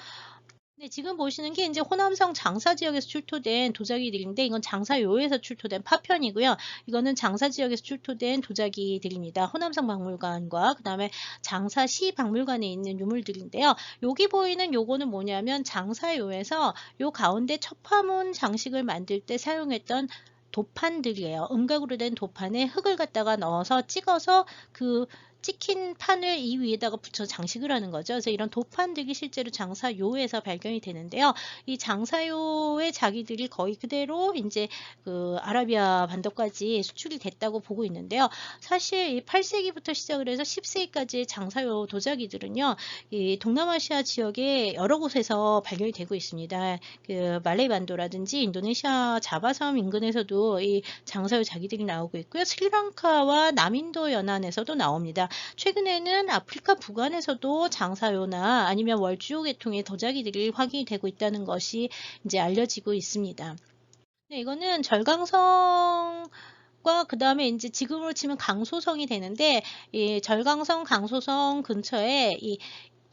네, 지금 보시는 게 이제 호남성 장사 지역에서 출토된 도자기들인데, 이건 장사요에서 출토된 파편이고요. 이거는 장사 지역에서 출토된 도자기들입니다. 호남성 박물관과 그 다음에 장사시 박물관에 있는 유물들인데요. 여기 보이는 요거는 뭐냐면 장사요에서 요 가운데 첩화문 장식을 만들 때 사용했던 도판들이에요. 음각으로 된 도판에 흙을 갖다가 넣어서 찍어서 그 찍힌 판을 이 위에다가 붙여 장식을 하는 거죠. 그래서 이런 도판들이 실제로 장사요에서 발견이 되는데요. 이 장사요의 자기들이 거의 그대로 이제 그 아라비아 반도까지 수출이 됐다고 보고 있는데요. 사실 이 8세기부터 시작을 해서 10세기까지의 장사요 도자기들은요, 이 동남아시아 지역의 여러 곳에서 발견이 되고 있습니다. 그 말레이 반도라든지 인도네시아 자바섬 인근에서도 이 장사요 자기들이 나오고 있고요. 스리랑카와 남인도 연안에서도 나옵니다. 최근에는 아프리카 북안에서도 장사요나 아니면 월주요 계통의 도자기들이 확인이 되고 있다는 것이 이제 알려지고 있습니다. 네, 이거는 절강성 그 다음에 이제 지금으로 치면 강소성이 되는데, 이 절강성, 강소성 근처에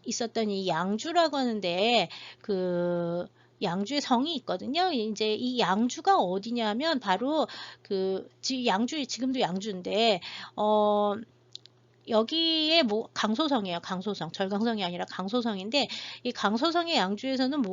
있었던 이 양주라고 하는데, 그 양주의 성이 있거든요. 이제 이 양주가 어디냐면 바로 그 양주, 지금도 양주인데 여기에 뭐 강소성이에요. 강소성. 절강성이 아니라 강소성인데, 이 강소성의 양주에서는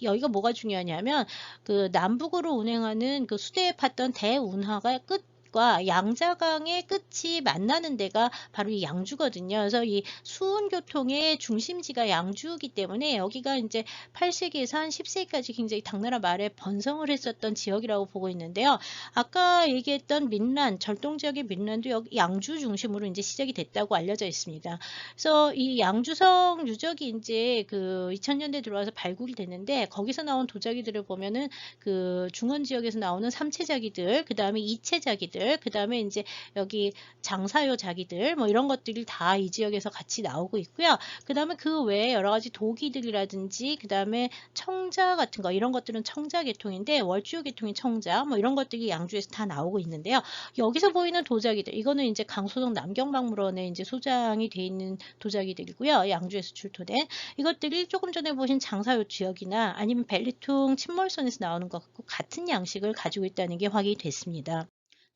여기가 뭐가 중요하냐면, 그 남북으로 운행하는 그 수대에 팠던 대운하가 끝과 양자강의 끝이 만나는 데가 바로 이 양주거든요. 그래서 이 수운교통의 중심지가 양주이기 때문에 여기가 이제 8세기에서 한 10세기까지 굉장히 당나라 말에 번성을 했었던 지역이라고 보고 있는데요. 아까 얘기했던 민란, 절동 지역의 민란도 여기 양주 중심으로 이제 시작이 됐다고 알려져 있습니다. 그래서 이 양주성 유적이 이제 그 2000년대 들어와서 발굴이 됐는데, 거기서 나온 도자기들을 보면은 그 중원 지역에서 나오는 삼체자기들, 그 다음에 이체자기들, 그 다음에 이제 여기 장사요 자기들, 뭐 이런 것들이 다 이 지역에서 같이 나오고 있고요. 그 다음에 그 외에 여러 가지 도기들이라든지, 그 다음에 청자 같은 거, 이런 것들은 청자 계통인데, 월주요 계통인 청자, 뭐 이런 것들이 양주에서 다 나오고 있는데요. 여기서 보이는 도자기들, 이거는 이제 강소동 남경박물원에 이제 소장이 돼 있는 도자기들이고요. 양주에서 출토된 이것들이 조금 전에 보신 장사요 지역이나 아니면 벨리통 침몰선에서 나오는 것과 같은 양식을 가지고 있다는 게 확인이 됐습니다.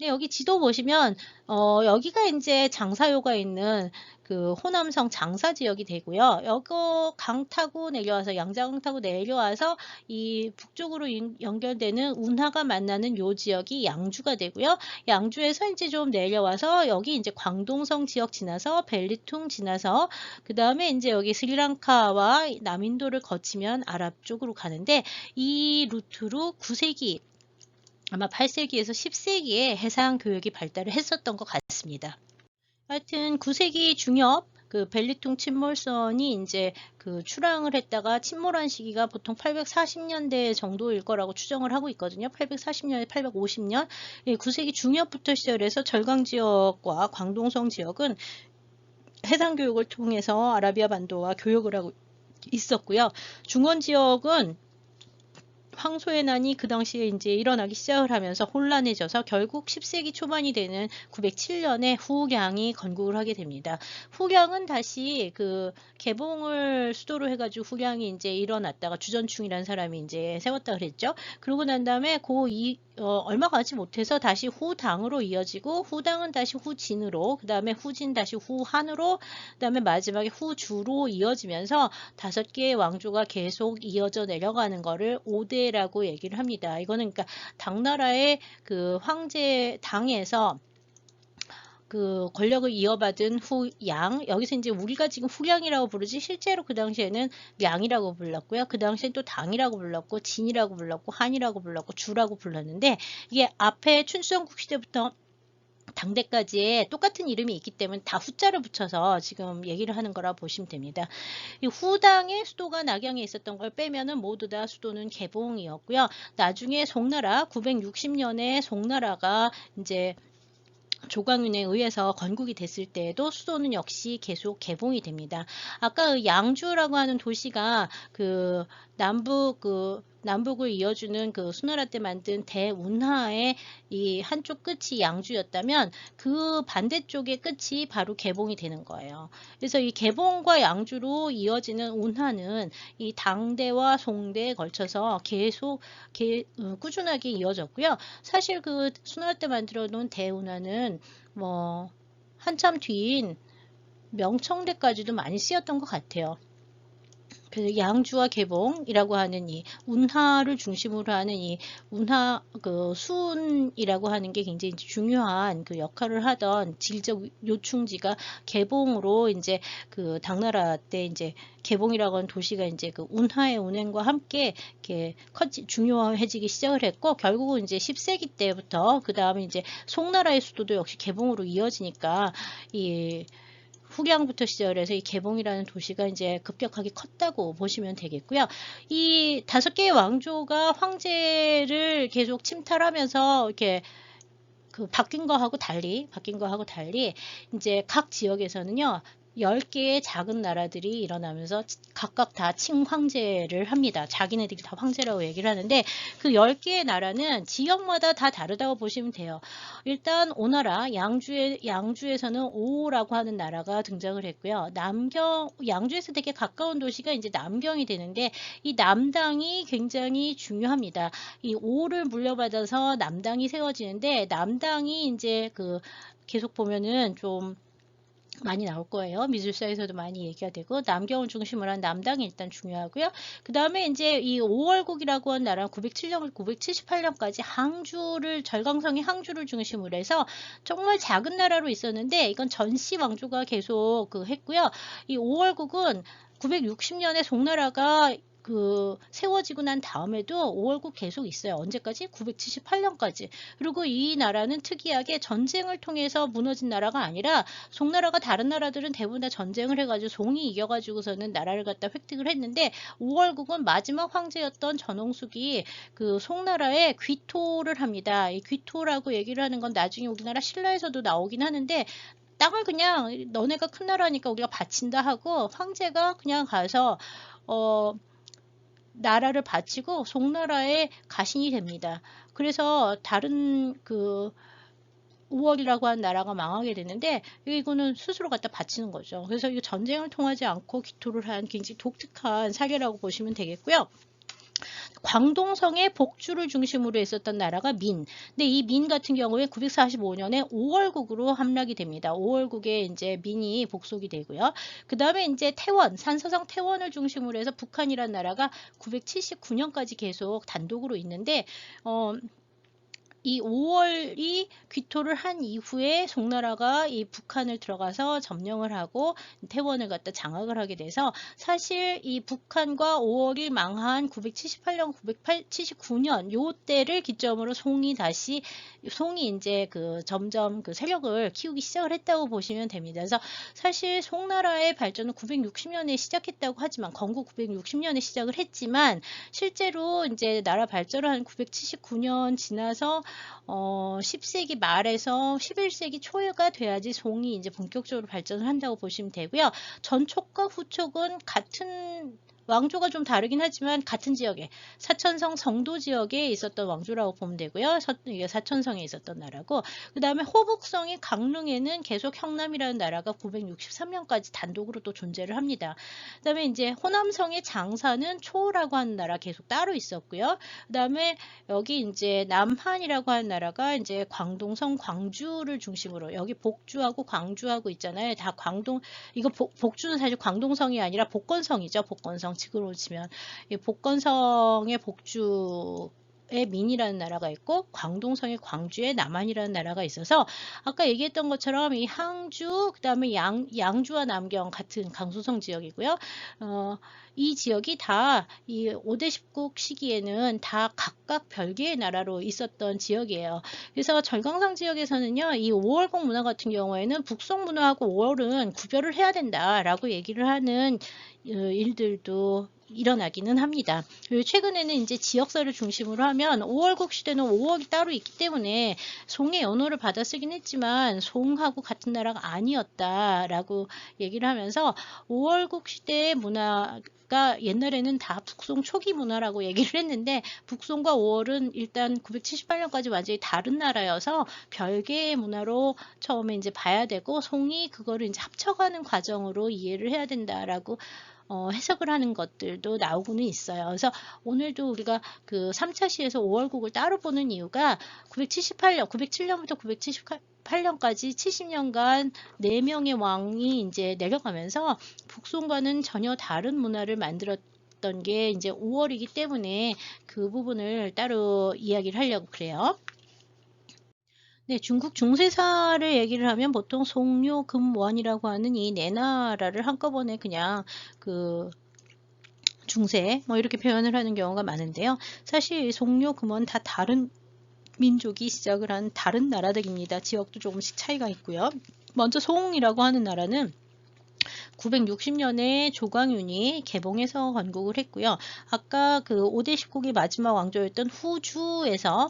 네, 여기 지도 보시면 여기가 이제 장사요가 있는 그 호남성 장사 지역이 되고요. 여기 강 타고 내려와서 양자강 타고 내려와서 이 북쪽으로 연결되는 운하가 만나는 요 지역이 양주가 되고요. 양주에서 이제 좀 내려와서 여기 이제 광동성 지역 지나서 벨리통 지나서 그 다음에 이제 여기 스리랑카와 남인도를 거치면 아랍 쪽으로 가는데, 이 루트로 9세기 아마 8세기에서 10세기에 해상 교육이 발달을 했었던 것 같습니다. 하여튼 9세기 중엽 그 벨리통 침몰선이 이제 그 출항을 했다가 침몰한 시기가 보통 840년대 정도일 거라고 추정을 하고 있거든요. 840년에 850년. 9세기 중엽부터 시작해서 절강 지역과 광동성 지역은 해상 교육을 통해서 아라비아 반도와 교역을 하고 있었고요. 중원 지역은 황소의 난이 그 당시에 이제 일어나기 시작을 하면서 혼란해져서 결국 10세기 초반이 되는 907년에 후량이 건국을 하게 됩니다. 후량은 다시 그 개봉을 수도로 해가지고 후량이 이제 일어났다가 주전충이라는 사람이 이제 세웠다 그랬죠. 그러고 난 다음에 얼마 가지 못해서 다시 후당으로 이어지고 후당은 다시 후진으로 그 다음에 후진 다시 후한으로 그 다음에 마지막에 후주로 이어지면서 5개의 왕조가 계속 이어져 내려가는 거를 5대라고 얘기를 합니다. 이거는 그러니까 당나라의 그 황제 당에서 그 권력을 이어받은 후양, 여기서 이제 우리가 지금 후량이라고 부르지 실제로 그 당시에는 량이라고 불렀고요. 그 당시엔 또 당이라고 불렀고 진이라고 불렀고 한이라고 불렀고 주라고 불렀는데 이게 앞에 춘추전국 시대부터 당대까지의 똑같은 이름이 있기 때문에 다 후자를 붙여서 지금 얘기를 하는 거라 보시면 됩니다. 이 후당의 수도가 낙양에 있었던 걸 빼면은 모두 다 수도는 개봉이었고요. 나중에 송나라 960년에 송나라가 이제 조광윤에 의해서 건국이 됐을 때에도 수도는 역시 계속 개봉이 됩니다. 아까 그 양주라고 하는 도시가 그 남북을 이어주는 그 수나라 때 만든 대운하의 이 한쪽 끝이 양주였다면 그 반대쪽의 끝이 바로 개봉이 되는 거예요. 그래서 이 개봉과 양주로 이어지는 운하는 이 당대와 송대에 걸쳐서 계속 꾸준하게 이어졌고요. 사실 그 수나라 때 만들어 놓은 대운하는 뭐 한참 뒤인 명청대까지도 많이 쓰였던 것 같아요. 그래서 양주와 개봉이라고 하는 이 운하를 중심으로 하는 이 운하 그 수운이라고 하는 게 굉장히 중요한 그 역할을 하던 질적 요충지가 개봉으로 이제 그 당나라 때 이제 개봉이라고 하는 도시가 이제 그 운하의 운행과 함께 이렇게 중요해지기 시작을 했고 결국은 이제 10세기 때부터 그 다음에 이제 송나라의 수도도 역시 개봉으로 이어지니까 이 후량부터 시작해서 이 개봉이라는 도시가 이제 급격하게 컸다고 보시면 되겠고요. 이 5개의 왕조가 황제를 계속 침탈하면서 이렇게 그 바뀐 거하고 달리 이제 각 지역에서는요. 10개의 작은 나라들이 일어나면서 각각 다 칭황제를 합니다. 자기네들이 다 황제라고 얘기를 하는데 그 10개의 나라는 지역마다 다 다르다고 보시면 돼요. 일단 오나라 양주에서는 오라고 하는 나라가 등장을 했고요. 양주에서 되게 가까운 도시가 이제 남경이 되는데 이 남당이 굉장히 중요합니다. 이 오를 물려받아서 남당이 세워지는데 남당이 이제 그 계속 보면은 좀 많이 나올 거예요. 미술사에서도 많이 얘기가 되고 남경을 중심으로 한 남당이 일단 중요하고요. 그 다음에 이제 이 오월국이라고 한 나라는 907년, 978년까지 절강성의 항주를 중심으로 해서 정말 작은 나라로 있었는데 이건 전시 왕조가 계속 했고요. 이 오월국은 960년에 송나라가 세워지고 난 다음에도 5월국 계속 있어요. 언제까지? 978년까지. 그리고 이 나라는 특이하게 전쟁을 통해서 무너진 나라가 아니라 송나라가 다른 나라들은 대부분 다 전쟁을 해가지고 송이 이겨가지고서는 나라를 갖다 획득을 했는데 5월국은 마지막 황제였던 전홍숙이 그 송나라에 귀토를 합니다. 이 귀토라고 얘기를 하는 건 나중에 우리나라 신라에서도 나오긴 하는데 땅을 그냥 너네가 큰 나라니까 우리가 바친다 하고 황제가 그냥 가서 나라를 바치고 송나라의 가신이 됩니다. 그래서 다른 5월이라고 하는 나라가 망하게 되는데 이거는 스스로 갖다 바치는 거죠. 그래서 이 전쟁을 통하지 않고 기토를 한 굉장히 독특한 사례라고 보시면 되겠고요. 광동성의 복주를 중심으로 했었던 나라가 민. 근데 이 민 같은 경우에 945년에 5월국으로 함락이 됩니다. 5월국에 이제 민이 복속이 되고요. 그 다음에 이제 산서성 태원을 중심으로 해서 북한이라는 나라가 979년까지 계속 단독으로 있는데, 이 5월이 귀토를 한 이후에 송나라가 이 북한을 들어가서 점령을 하고 태원을 갖다 장악을 하게 돼서 사실 이 북한과 5월이 망한 978년, 979년 요 때를 기점으로 송이 이제 그 점점 그 세력을 키우기 시작을 했다고 보시면 됩니다. 그래서 사실 송나라의 발전은 960년에 시작했다고 하지만 건국 960년에 시작을 했지만 실제로 이제 나라 발전을 한 979년 지나서 10세기 말에서 11세기 초가 돼야지 송이 이제 본격적으로 발전을 한다고 보시면 되고요. 전촉과 후촉은 같은 왕조가 좀 다르긴 하지만 같은 지역에 사천성 성도 지역에 있었던 왕조라고 보면 되고요. 이게 사천성에 있었던 나라고 그 다음에 호북성이 강릉에는 계속 형남이라는 나라가 963년까지 단독으로 또 존재를 합니다. 그 다음에 이제 호남성의 장사는 초라고 하는 나라 계속 따로 있었고요. 그 다음에 여기 이제 남한이라고 하는 나라가 이제 광동성 광주를 중심으로 여기 복주하고 광주하고 있잖아요. 다 이거 복주는 사실 광동성이 아니라 복건성이죠. 복건성 지금으로 치면 이 복건성의 복주의 민이라는 나라가 있고 광동성의 광주의 남한이라는 나라가 있어서 아까 얘기했던 것처럼 이 항주 그다음에 양주와 남경 같은 강소성 지역이고요. 이 지역이 다 이 5대 10국 시기에는 다 각각 별개의 나라로 있었던 지역이에요. 그래서 절강성 지역에서는요, 이 5월곡 문화 같은 경우에는 북송 문화하고 5월은 구별을 해야 된다라고 얘기를 하는 일들도 일어나기는 합니다. 그리고 최근에는 이제 지역사를 중심으로 하면 5월곡 시대는 5월이 따로 있기 때문에 송의 연호를 받아 쓰긴 했지만 송하고 같은 나라가 아니었다라고 얘기를 하면서 5월곡 시대의 문화가 옛날에는 다 북송 초기 문화라고 얘기를 했는데 북송과 5월은 일단 978년까지 완전히 다른 나라여서 별개의 문화로 처음에 이제 봐야 되고 송이 그거를 이제 합쳐가는 과정으로 이해를 해야 된다라고 해석을 하는 것들도 나오고는 있어요. 그래서 오늘도 우리가 그 3차 시에서 5월곡을 따로 보는 이유가 907년부터 978년까지 70년간 4명의 왕이 이제 내려가면서 북송과는 전혀 다른 문화를 만들었던 게 이제 5월이기 때문에 그 부분을 따로 이야기를 하려고 그래요. 네, 중국 중세사를 얘기를 하면 보통 송료, 금, 원이라고 하는 이 네 나라를 한꺼번에 그냥 그 중세 뭐 이렇게 표현을 하는 경우가 많은데요. 사실 송료, 금, 원 다 다른 민족이 시작을 한 다른 나라들입니다. 지역도 조금씩 차이가 있고요. 먼저 송이라고 하는 나라는 960년에 조광윤이 개봉해서 건국을 했고요. 아까 그 5대 10국의 마지막 왕조였던 후주에서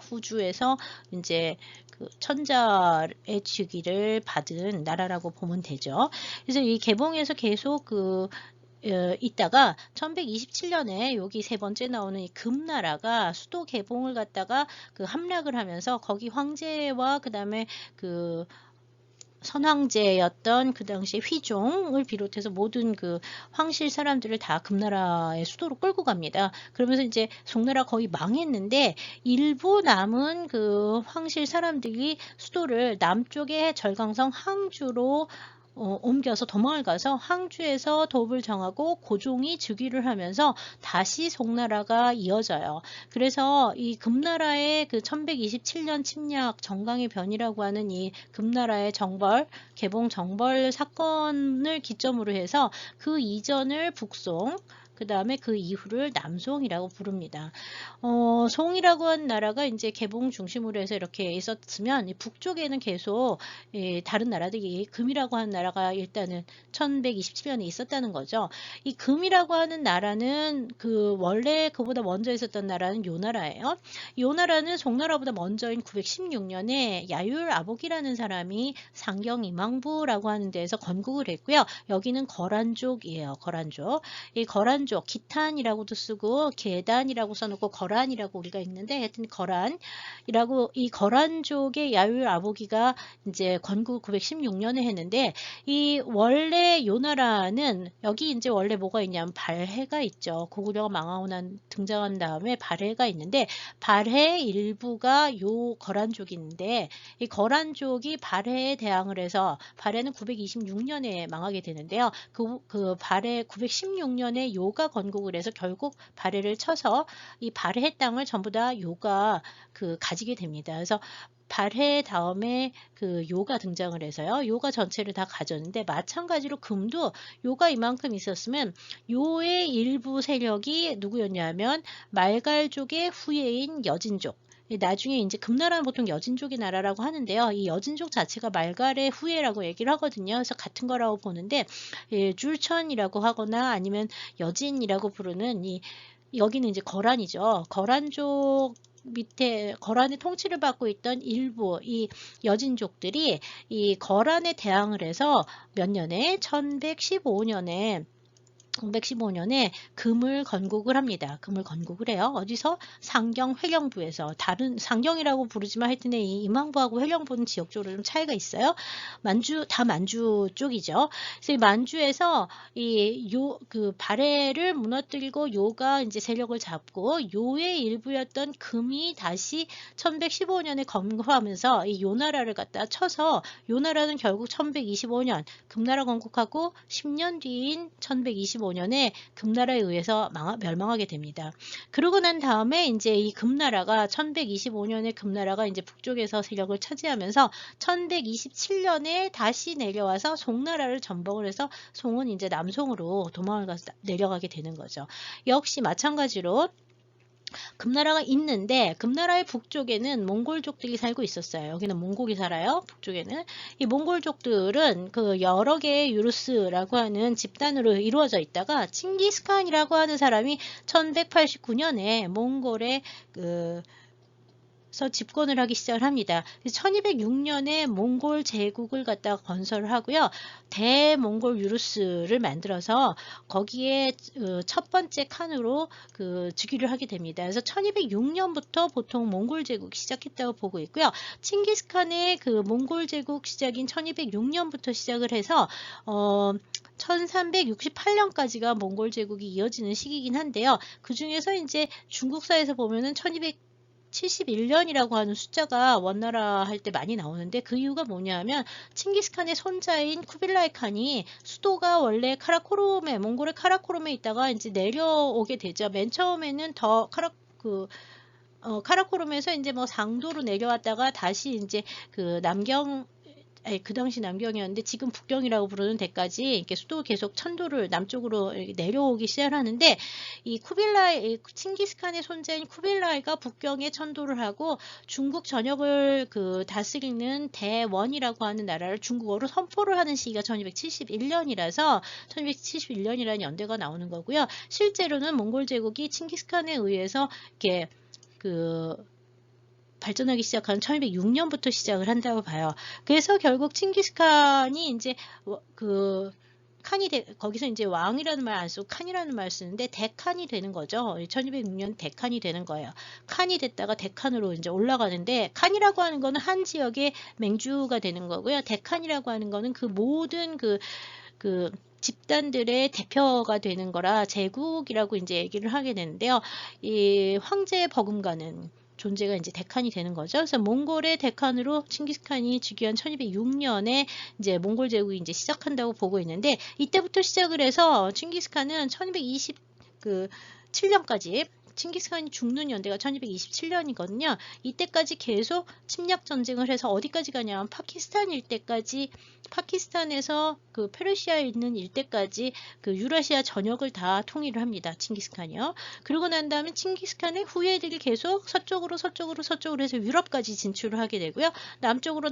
이제 그 천자의 즉위를 받은 나라라고 보면 되죠. 그래서 이 개봉에서 계속 있다가 1127년에 여기 세 번째 나오는 이 금나라가 수도 개봉을 갖다가 그 함락을 하면서 거기 황제와 그 다음에 그 선황제였던 그 당시 휘종을 비롯해서 모든 그 황실 사람들을 다 금나라의 수도로 끌고 갑니다. 그러면서 이제 송나라 거의 망했는데 일부 남은 그 황실 사람들이 수도를 남쪽의 절강성 항주로 옮겨서 도망을 가서 항주에서 도읍을 정하고 고종이 즉위를 하면서 다시 송나라가 이어져요. 그래서 이 금나라의 그 1127년 침략 정강의 변이라고 하는 이 금나라의 개봉 정벌 사건을 기점으로 해서 그 이전을 북송, 그 다음에 그 이후를 남송이라고 부릅니다. 송이라고 한 나라가 이제 개봉 중심으로 해서 이렇게 있었으면 북쪽에는 계속 다른 나라들이 금이라고 하는 나라가 일단은 1127년에 있었다는 거죠. 이 금이라고 하는 나라는 원래 그보다 먼저 있었던 나라는 요 나라예요. 요 나라는 송나라보다 먼저인 916년에 야율 아복이라는 사람이 상경 임왕부라고 하는 데에서 건국을 했고요. 여기는 거란족이에요. 거란족. 이 거란족 기탄이라고도 쓰고 계단이라고 써놓고 거란이라고 우리가 읽는데 하여튼 거란이라고 이 거란족의 야율 아보기가 이제 건국 916년에 했는데 이 원래 요 나라는 여기 이제 원래 뭐가 있냐면 발해가 있죠. 고구려가 망하고 등장한 다음에 발해가 있는데 발해 일부가 요 거란족인데 이 거란족이 발해에 대항을 해서 발해는 926년에 망하게 되는데요. 그 발해 916년에 요가 요가 건국을 해서 결국 발해를 쳐서 이 발해 땅을 전부 다 요가 가지게 됩니다. 그래서 발해 다음에 요가 등장을 해서요. 요가 전체를 다 가졌는데 마찬가지로 금도 요가 이만큼 있었으면 요의 일부 세력이 누구였냐면 말갈족의 후예인 여진족. 나중에 이제 금나라는 보통 여진족의 나라라고 하는데요. 이 여진족 자체가 말갈의 후예라고 얘기를 하거든요. 그래서 같은 거라고 보는데 줄천이라고 하거나 아니면 여진이라고 부르는 여기는 이제 거란이죠. 거란족 밑에 거란의 통치를 받고 있던 일부 이 여진족들이 이 거란에 대항을 해서 몇 년에 1115년에 금을 건국을 합니다. 금을 건국을 해요. 어디서? 상경 회령부에서. 다른 상경이라고 부르지만 하여튼 이 임황부하고 회령부는 지역적으로 좀 차이가 있어요. 다 만주 쪽이죠. 그래서 이 만주에서 발해를 무너뜨리고 요가 이제 세력을 잡고 요의 일부였던 금이 다시 1115년에 건국하면서 이 요나라를 갖다 쳐서 요나라는 결국 1125년 금나라 건국하고 10년 뒤인 1125년에 금나라에 의해서 멸망하게 됩니다. 그러고 난 다음에 이제 이 금나라가 1125년에 금나라가 이제 북쪽에서 세력을 차지하면서 1127년에 다시 내려와서 송나라를 전복을 해서 송은 이제 남송으로 도망을 가서 내려가게 되는 거죠. 역시 마찬가지로 금나라가 있는데 금나라의 북쪽에는 몽골족들이 살고 있었어요. 여기는 몽골이 살아요. 북쪽에는. 이 몽골족들은 여러 개의 유르스라고 하는 집단으로 이루어져 있다가 칭기스칸이라고 하는 사람이 1189년에 몽골의 집권을 하기 시작을 합니다. 1206년에 몽골 제국을 갖다가 건설을 하고요. 대몽골 유루스를 만들어서 거기에 첫 번째 칸으로 즉위를 하게 됩니다. 그래서 1206년부터 보통 몽골 제국이 시작했다고 보고 있고요. 칭기스칸의 몽골 제국 시작인 1206년부터 시작을 해서 1368년까지가 몽골 제국이 이어지는 시기이긴 한데요. 그 중에서 이제 중국사에서 보면은 1271년이라고 하는 숫자가 원나라 할 때 많이 나오는데 그 이유가 뭐냐 하면 칭기스칸의 손자인 쿠빌라이 칸이 수도가 원래 몽골의 카라코룸에 있다가 이제 내려오게 되죠. 맨 처음에는 카라코룸에서 이제 뭐 상도로 내려왔다가 다시 이제 그 당시 남경이었는데 지금 북경이라고 부르는 데까지 이렇게 수도 계속 천도를 남쪽으로 내려오기 시작을 하는데 칭기스칸의 손자인 쿠빌라이가 북경에 천도를 하고 중국 전역을 다스리는 대원이라고 하는 나라를 중국어로 선포를 하는 시기가 1271년이라서 1271년이라는 연대가 나오는 거고요. 실제로는 몽골 제국이 칭기스칸에 의해서 이렇게 발전하기 시작한 1206년부터 시작을 한다고 봐요. 그래서 결국 칭기스칸이 이제 거기서 이제 왕이라는 말 안 쓰고 칸이라는 말 쓰는데 대칸이 되는 거죠. 1206년 대칸이 되는 거예요. 칸이 됐다가 대칸으로 이제 올라가는데 칸이라고 하는 거는 한 지역의 맹주가 되는 거고요. 대칸이라고 하는 거는 모든 집단들의 대표가 되는 거라 제국이라고 이제 얘기를 하게 되는데요. 이 황제의 버금가는 존재가 이제 대칸이 되는 거죠. 그래서 몽골의 대칸으로 칭기스칸이 즉위한 1206년에 이제 몽골 제국이 이제 시작한다고 보고 있는데 이때부터 시작을 해서 칭기스칸은 1227년까지 칭기스칸이 죽는 연대가 1227년이거든요. 이때까지 계속 침략 전쟁을 해서 어디까지 가냐면 파키스탄 일대까지 파키스탄에서 페르시아에 있는 일대까지 유라시아 전역을 다 통일을 합니다. 칭기스칸이요. 그러고 난 다음에 칭기스칸의 후예들이 계속 서쪽으로 해서 유럽까지 진출을 하게 되고요. 남쪽으로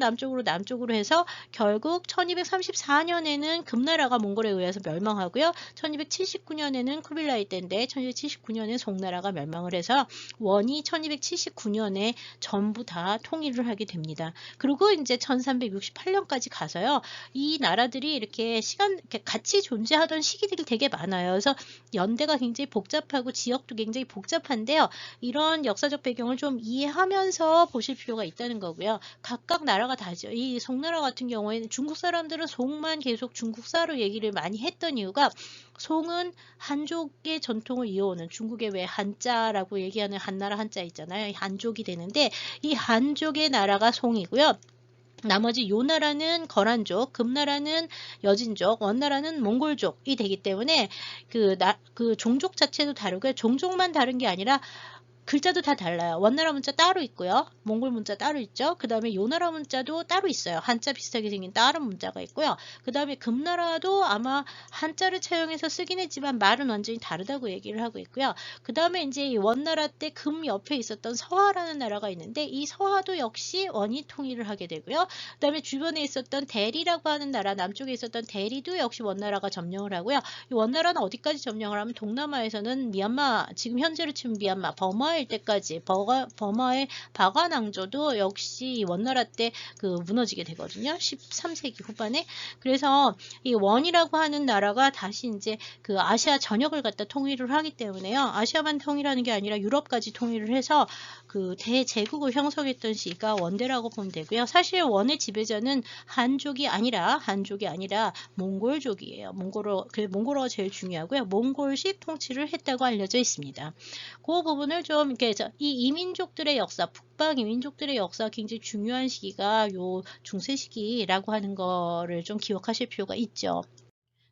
해서 결국 1234년에는 금나라가 몽골에 의해서 멸망하고요. 1279년에는 쿠빌라이 때인데 1279년에 송나라가 멸망을 해서 원이 1279년에 전부 다 통일을 하게 됩니다. 그리고 이제 1368년까지 가서요. 이 나라들이 이렇게 같이 존재하던 시기들이 되게 많아요. 그래서 연대가 굉장히 복잡하고 지역도 굉장히 복잡한데요. 이런 역사적 배경을 좀 이해하면서 보실 필요가 있다는 거고요. 각각 나라가 다르죠. 이 송나라 같은 경우에는 중국 사람들은 송만 계속 중국사로 얘기를 많이 했던 이유가 송은 한족의 전통을 이어오는 중국의 왜 한자라고 얘기하는 한나라 한자 있잖아요. 한족이 되는데 이 한족의 나라가 송이고요. 나머지 요나라는 거란족, 금나라는 여진족, 원나라는 몽골족이 되기 때문에 그 종족 자체도 다르고요. 종족만 다른 게 아니라 글자도 다 달라요. 원나라 문자 따로 있고요. 몽골 문자 따로 있죠. 그 다음에 요나라 문자도 따로 있어요. 한자 비슷하게 생긴 다른 문자가 있고요. 그 다음에 금나라도 아마 한자를 차용해서 쓰긴 했지만 말은 완전히 다르다고 얘기를 하고 있고요. 그 다음에 이제 원나라 때 금 옆에 있었던 서하라는 나라가 있는데 이 서하도 역시 원이 통일을 하게 되고요. 그 다음에 주변에 있었던 대리라고 하는 나라, 남쪽에 있었던 대리도 역시 원나라가 점령을 하고요. 이 원나라는 어디까지 점령을 하면 동남아에서는 미얀마, 지금 현재로 치면 미얀마, 버마일 때까지 버마의 바가낭조도 역시 원나라 때 무너지게 되거든요. 13세기 후반에. 그래서 이 원이라고 하는 나라가 다시 이제 아시아 전역을 갖다 통일을 하기 때문에요. 아시아만 통일하는 게 아니라 유럽까지 통일을 해서 대제국을 형성했던 시기가 원대라고 보면 되고요. 사실 원의 지배자는 한족이 아니라 몽골족이에요. 몽골어가 제일 중요하고요. 몽골식 통치를 했다고 알려져 있습니다. 그 부분을 좀 이렇게 이 이민족들의 역사, 북방 이민족들의 역사가 굉장히 중요한 시기가 요 중세 시기라고 하는 거를 좀 기억하실 필요가 있죠.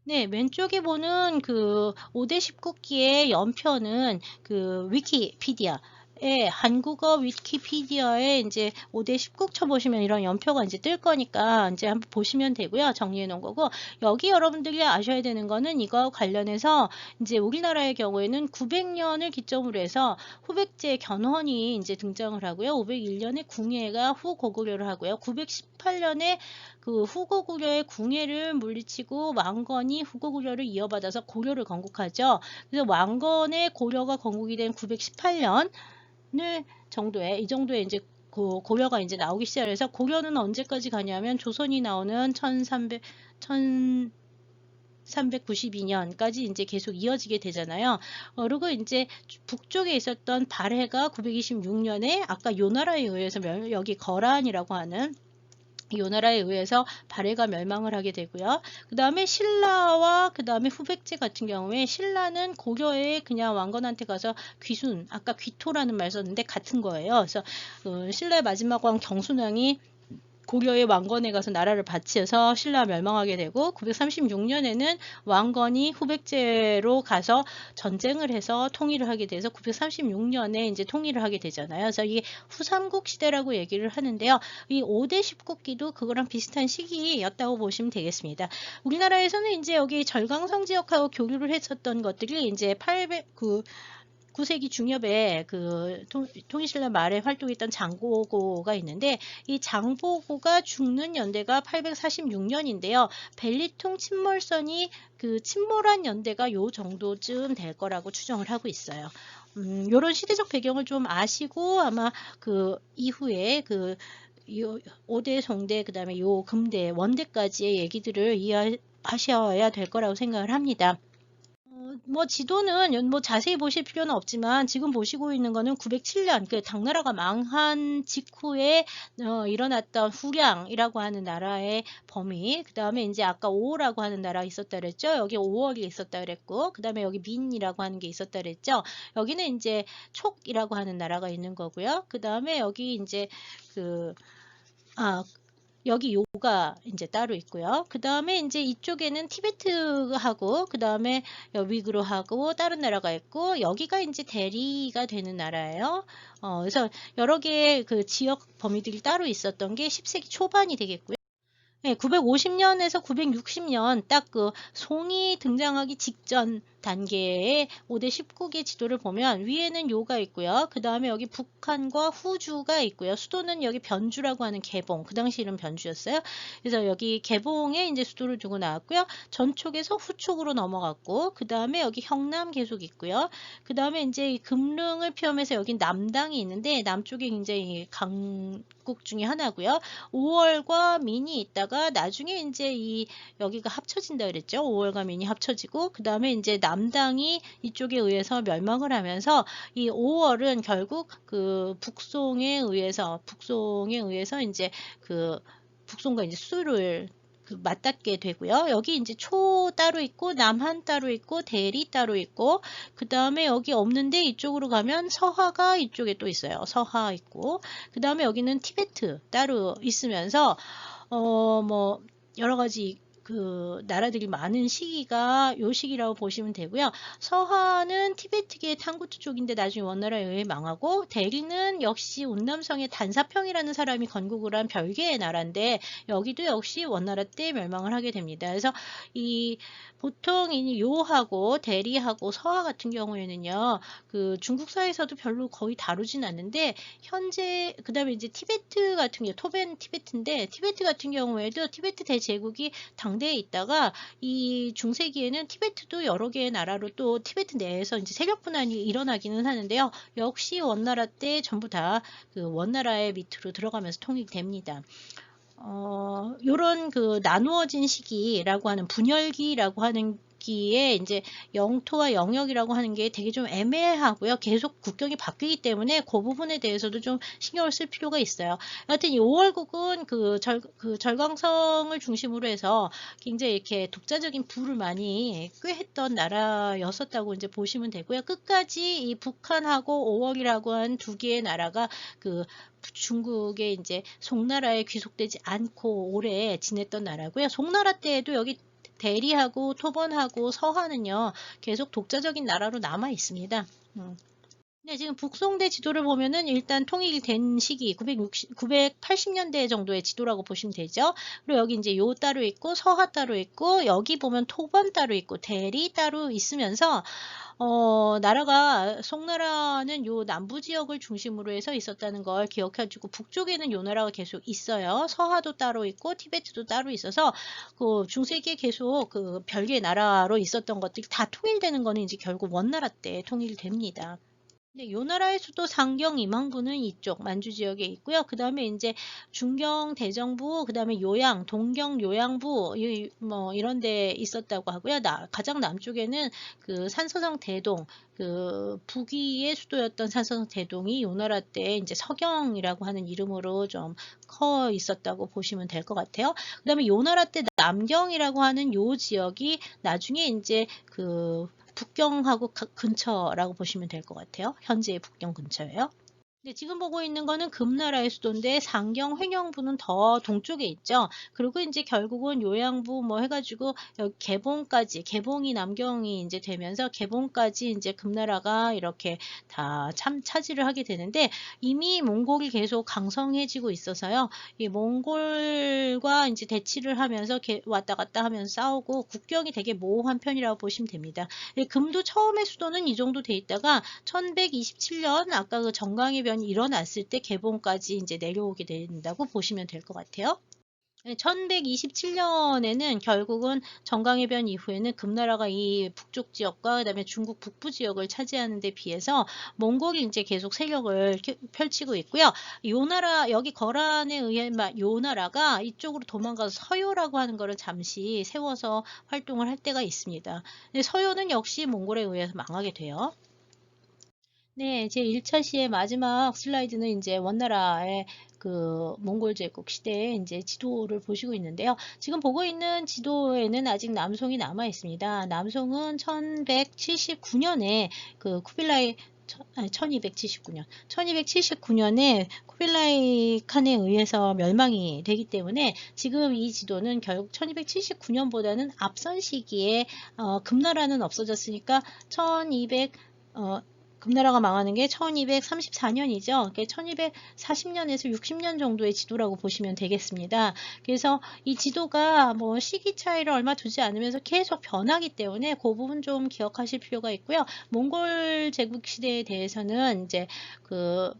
네, 왼쪽에 보는 5대 19기의 연표는 위키피디아. 예, 한국어 위키피디아에 이제 5대 19 쳐보시면 이런 연표가 이제 뜰 거니까 이제 한번 보시면 되고요. 정리해 놓은 거고. 여기 여러분들이 아셔야 되는 거는 이거 관련해서 이제 우리나라의 경우에는 900년을 기점으로 해서 후백제 견훤이 이제 등장을 하고요. 501년에 궁예가 후고구려를 하고요. 918년에 후고구려의 궁예를 물리치고 왕건이 후고구려를 이어받아서 고려를 건국하죠. 그래서 왕건의 고려가 건국이 된 918년 정도에 이 정도에 이제 고려가 이제 나오기 시작해서 고려는 언제까지 가냐면 조선이 나오는 1392년까지 이제 계속 이어지게 되잖아요. 그리고 이제 북쪽에 있었던 발해가 926년에 아까 요나라에 의해서 여기 거란이라고 하는 요나라에 의해서 발해가 멸망을 하게 되고요. 그 다음에 신라와 그 다음에 후백제 같은 경우에 신라는 고려에 그냥 왕건한테 가서 귀순, 아까 귀토라는 말 썼는데 같은 거예요. 그래서 신라의 마지막 왕 경순왕이 고려의 왕건에 가서 나라를 바치어서 신라 멸망하게 되고 936년에는 왕건이 후백제로 가서 전쟁을 해서 통일을 하게 돼서 936년에 이제 통일을 하게 되잖아요. 그래서 이게 후삼국 시대라고 얘기를 하는데요. 이 5대 19기도 그거랑 비슷한 시기였다고 보시면 되겠습니다. 우리나라에서는 이제 여기 절강성 지역하고 교류를 했었던 것들이 이제 9세기 중엽에 통일신라 말에 활동했던 장보고가 있는데 이 장보고가 죽는 연대가 846년인데요. 벨리통 침몰선이 침몰한 연대가 요 정도쯤 될 거라고 추정을 하고 있어요. 요런 시대적 배경을 좀 아시고 아마 이후에 5대 송대 그다음에 요 금대 원대까지의 얘기들을 이해하셔야 될 거라고 생각을 합니다. 지도는 자세히 보실 필요는 없지만 지금 보시고 있는 거는 907년 당나라가 망한 직후에 일어났던 후량이라고 하는 나라의 범위, 그 다음에 이제 아까 오호라고 하는 나라 있었다 그랬죠. 여기 오월이 있었다 그랬고, 그 다음에 여기 민이라고 하는 게 있었다 그랬죠. 여기는 이제 촉이라고 하는 나라가 있는 거고요. 그 다음에 여기 이제 여기 요가 이제 따로 있고요. 그 다음에 이제 이쪽에는 티베트하고 그 다음에 위구르하고 다른 나라가 있고 여기가 이제 대리가 되는 나라예요. 그래서 여러 개의 지역 범위들이 따로 있었던 게 10세기 초반이 되겠고요. 네, 950년에서 960년 딱 송이 등장하기 직전 단계의 5대 19개 지도를 보면 위에는 요가 있고요. 그 다음에 여기 북한과 후주가 있고요. 수도는 여기 변주라고 하는 개봉. 그 당시 이름 변주였어요. 그래서 여기 개봉에 이제 수도를 두고 나왔고요. 전촉에서 후촉으로 넘어갔고, 그 다음에 여기 형남 계속 있고요. 그 다음에 이제 금릉을 포함해서 여기 남당이 있는데 남쪽에 굉장히 강국 중에 하나고요. 5월과 민이 있다가 나중에 이제 여기가 합쳐진다 그랬죠. 5월과 민이 합쳐지고 그 다음에 이제 남당이 이쪽에 의해서 멸망을 하면서 이 5월은 결국 북송에 의해서 이제 북송과 이제 수를 맞닿게 되고요. 여기 이제 초 따로 있고 남한 따로 있고 대리 따로 있고 그 다음에 여기 없는데 이쪽으로 가면 서하가 이쪽에 또 있어요. 서하 있고 그 다음에 여기는 티베트 따로 있으면서 뭐 여러 가지 그 나라들이 많은 시기가 요 시기라고 보시면 되고요. 서하는 티베트계 탕구투 쪽인데 나중에 원나라에 의해 망하고 대리는 역시 운남성의 단사평이라는 사람이 건국을 한 별개의 나라인데 여기도 역시 원나라 때 멸망을 하게 됩니다. 그래서 이 보통 이 요하고 대리하고 서하 같은 경우에는요. 그 중국사에서도 별로 거의 다루진 않는데 현재 그다음에 이제 티베트 같은 경우 토벤 티베트인데 티베트 같은 경우에도 티베트 대제국이 당대에 있다가 이 중세기에는 티베트도 여러 개의 나라로 또 티베트 내에서 이제 세력 분란이 일어나기는 하는데요. 역시 원나라 때 전부 다 그 원나라의 밑으로 들어가면서 통일이 됩니다. 요런 그 나누어진 시기라고 하는 분열기라고 하는 기에 이제 영토와 영역이라고 하는 게 되게 좀 애매하고요. 계속 국경이 바뀌기 때문에 그 부분에 대해서도 좀 신경을 쓸 필요가 있어요. 하여튼 이 5월국은 그 절강성을 중심으로 해서 굉장히 이렇게 독자적인 부를 많이 꾀했던 나라였었다고 이제 보시면 되고요. 끝까지 이 북한하고 5월이라고 한 두 개의 나라가 그 중국의 이제 송나라에 귀속되지 않고 오래 지냈던 나라고요. 송나라 때에도 여기 대리하고 토번하고 서하는요 계속 독자적인 나라로 남아 있습니다. 네, 지금 북송대 지도를 보면은 일단 통일이 된 시기 980년대 정도의 지도라고 보시면 되죠. 그리고 여기 이제 요 따로 있고 서하 따로 있고 여기 보면 토번 따로 있고 대리 따로 있으면서 나라가 송나라는 요 남부 지역을 중심으로 해서 있었다는 걸 기억해주고 북쪽에는 요 나라가 계속 있어요. 서하도 따로 있고 티베트도 따로 있어서 그 중세기에 계속 그 별개의 나라로 있었던 것들이 다 통일되는 거는 이제 결국 원나라 때 통일됩니다. 네, 요 나라의 수도 상경 임항부는 이쪽 만주 지역에 있고요. 그 다음에 이제 중경 대정부, 그 다음에 요양, 동경 요양부, 뭐 이런 데 있었다고 하고요. 가장 남쪽에는 그 산서성 대동, 그 북위의 수도였던 산서성 대동이 요 나라 때 이제 서경이라고 하는 이름으로 좀 커 있었다고 보시면 될 것 같아요. 그 다음에 요 나라 때 남경이라고 하는 요 지역이 나중에 이제 그 북경하고 근처라고 보시면 될 것 같아요. 현재의 북경 근처예요. 네, 지금 보고 있는 거는 금나라의 수도인데 상경 횡령부는 더 동쪽에 있죠. 그리고 이제 결국은 요양부 뭐 해가지고 여기 개봉까지 개봉이 남경이 이제 되면서 개봉까지 이제 금나라가 이렇게 다 차지를 하게 되는데 이미 몽골이 계속 강성해지고 있어서요. 이 몽골과 이제 대치를 하면서 왔다 갔다 하면서 싸우고 국경이 되게 모호한 편이라고 보시면 됩니다. 금도 처음에 수도는 이 정도 돼 있다가 1127년 아까 그 정강의 변이 일어났을 때 개봉까지 이제 내려오게 된다고 보시면 될 것 같아요. 1127년에는 결국은 정강해변 이후에는 금나라가 이 북쪽 지역과 그다음에 중국 북부 지역을 차지하는 데 비해서 몽골이 이제 계속 세력을 펼치고 있고요. 요 나라 여기 거란에 의해 요 나라가 이쪽으로 도망가서 서요라고 하는 거를 잠시 세워서 활동을 할 때가 있습니다. 근데 서요는 역시 몽골에 의해서 망하게 돼요. 네, 제 1차 시의 마지막 슬라이드는 이제 원나라의 그 몽골 제국 시대의 이제 지도를 보시고 있는데요. 지금 보고 있는 지도에는 아직 남송이 남아 있습니다. 남송은 1179년에 그 쿠빌라이 1279년. 1279년에 쿠빌라이 칸에 의해서 멸망이 되기 때문에 지금 이 지도는 결국 1279년보다는 앞선 시기에 금나라는 없어졌으니까 1200 금나라가 망하는 게 1234년이죠. 1240년에서 60년 정도의 지도라고 보시면 되겠습니다. 그래서 이 지도가 뭐 시기 차이를 얼마 두지 않으면서 계속 변하기 때문에 그 부분 좀 기억하실 필요가 있고요. 몽골 제국 시대에 대해서는 이제 그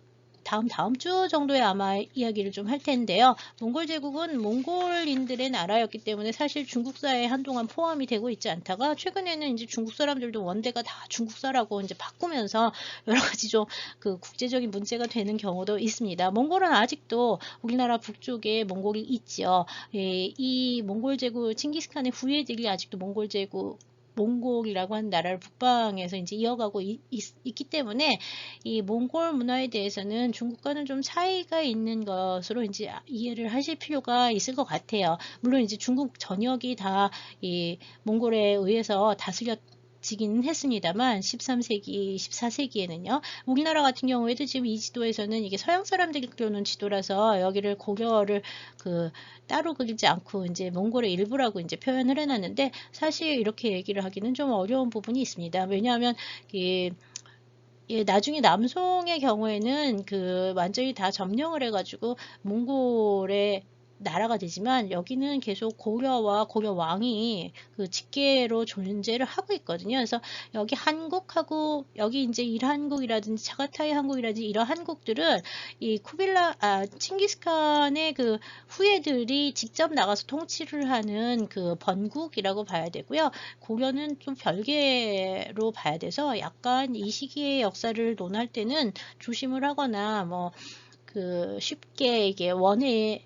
다음 주 정도에 아마 이야기를 좀 할 텐데요. 몽골 제국은 몽골인들의 나라였기 때문에 사실 중국사에 한동안 포함이 되고 있지 않다가 최근에는 이제 중국 사람들도 원대가 다 중국사라고 이제 바꾸면서 여러 가지 좀 그 국제적인 문제가 되는 경우도 있습니다. 몽골은 아직도 우리나라 북쪽에 몽골이 있죠. 이 몽골 제국 칭기스칸의 후예들이 아직도 몽골 제국 몽골이라고 하는 나라를 북방에서 이제 이어가고 있기 때문에 이 몽골 문화에 대해서는 중국과는 좀 차이가 있는 것으로 이제 이해를 하실 필요가 있을 것 같아요. 물론 이제 중국 전역이 다 이 몽골에 의해서 다스려지기는 했습니다만 13세기, 14세기에는요. 우리나라 같은 경우에도 지금 이 지도에서는 이게 서양 사람들이 그려놓은 지도라서 여기를 고려를 따로 그리지 않고 이제 몽골의 일부라고 이제 표현을 해놨는데 사실 이렇게 얘기를 하기는 좀 어려운 부분이 있습니다. 왜냐하면 나중에 남송의 경우에는 완전히 다 점령을 해가지고 몽골의 나라가 되지만 여기는 계속 고려와 고려 왕이 직계로 존재를 하고 있거든요. 그래서 여기 한국하고 여기 이제 일한국이라든지 차가타이 한국이라든지 이런 한국들은 이 칭기스칸의 후예들이 직접 나가서 통치를 하는 번국이라고 봐야 되고요. 고려는 좀 별개로 봐야 돼서 약간 이 시기의 역사를 논할 때는 조심을 하거나 뭐 쉽게 이게 원의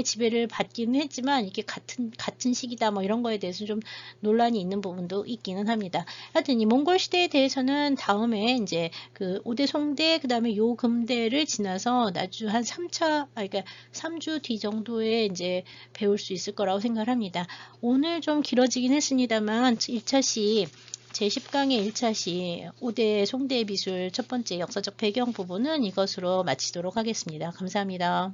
지배를 받기는 했지만 이게 같은 시기다 뭐 이런 거에 대해서 좀 논란이 있는 부분도 있기는 합니다. 하여튼 이 몽골 시대에 대해서는 다음에 이제 5대 송대 그다음에 요금대를 지나서 나중 한 3주 뒤 정도에 이제 배울 수 있을 거라고 생각을 합니다. 오늘 좀 길어지긴 했습니다만 1차시 제10강의 1차시 5대 송대 미술 첫 번째 역사적 배경 부분은 이것으로 마치도록 하겠습니다. 감사합니다.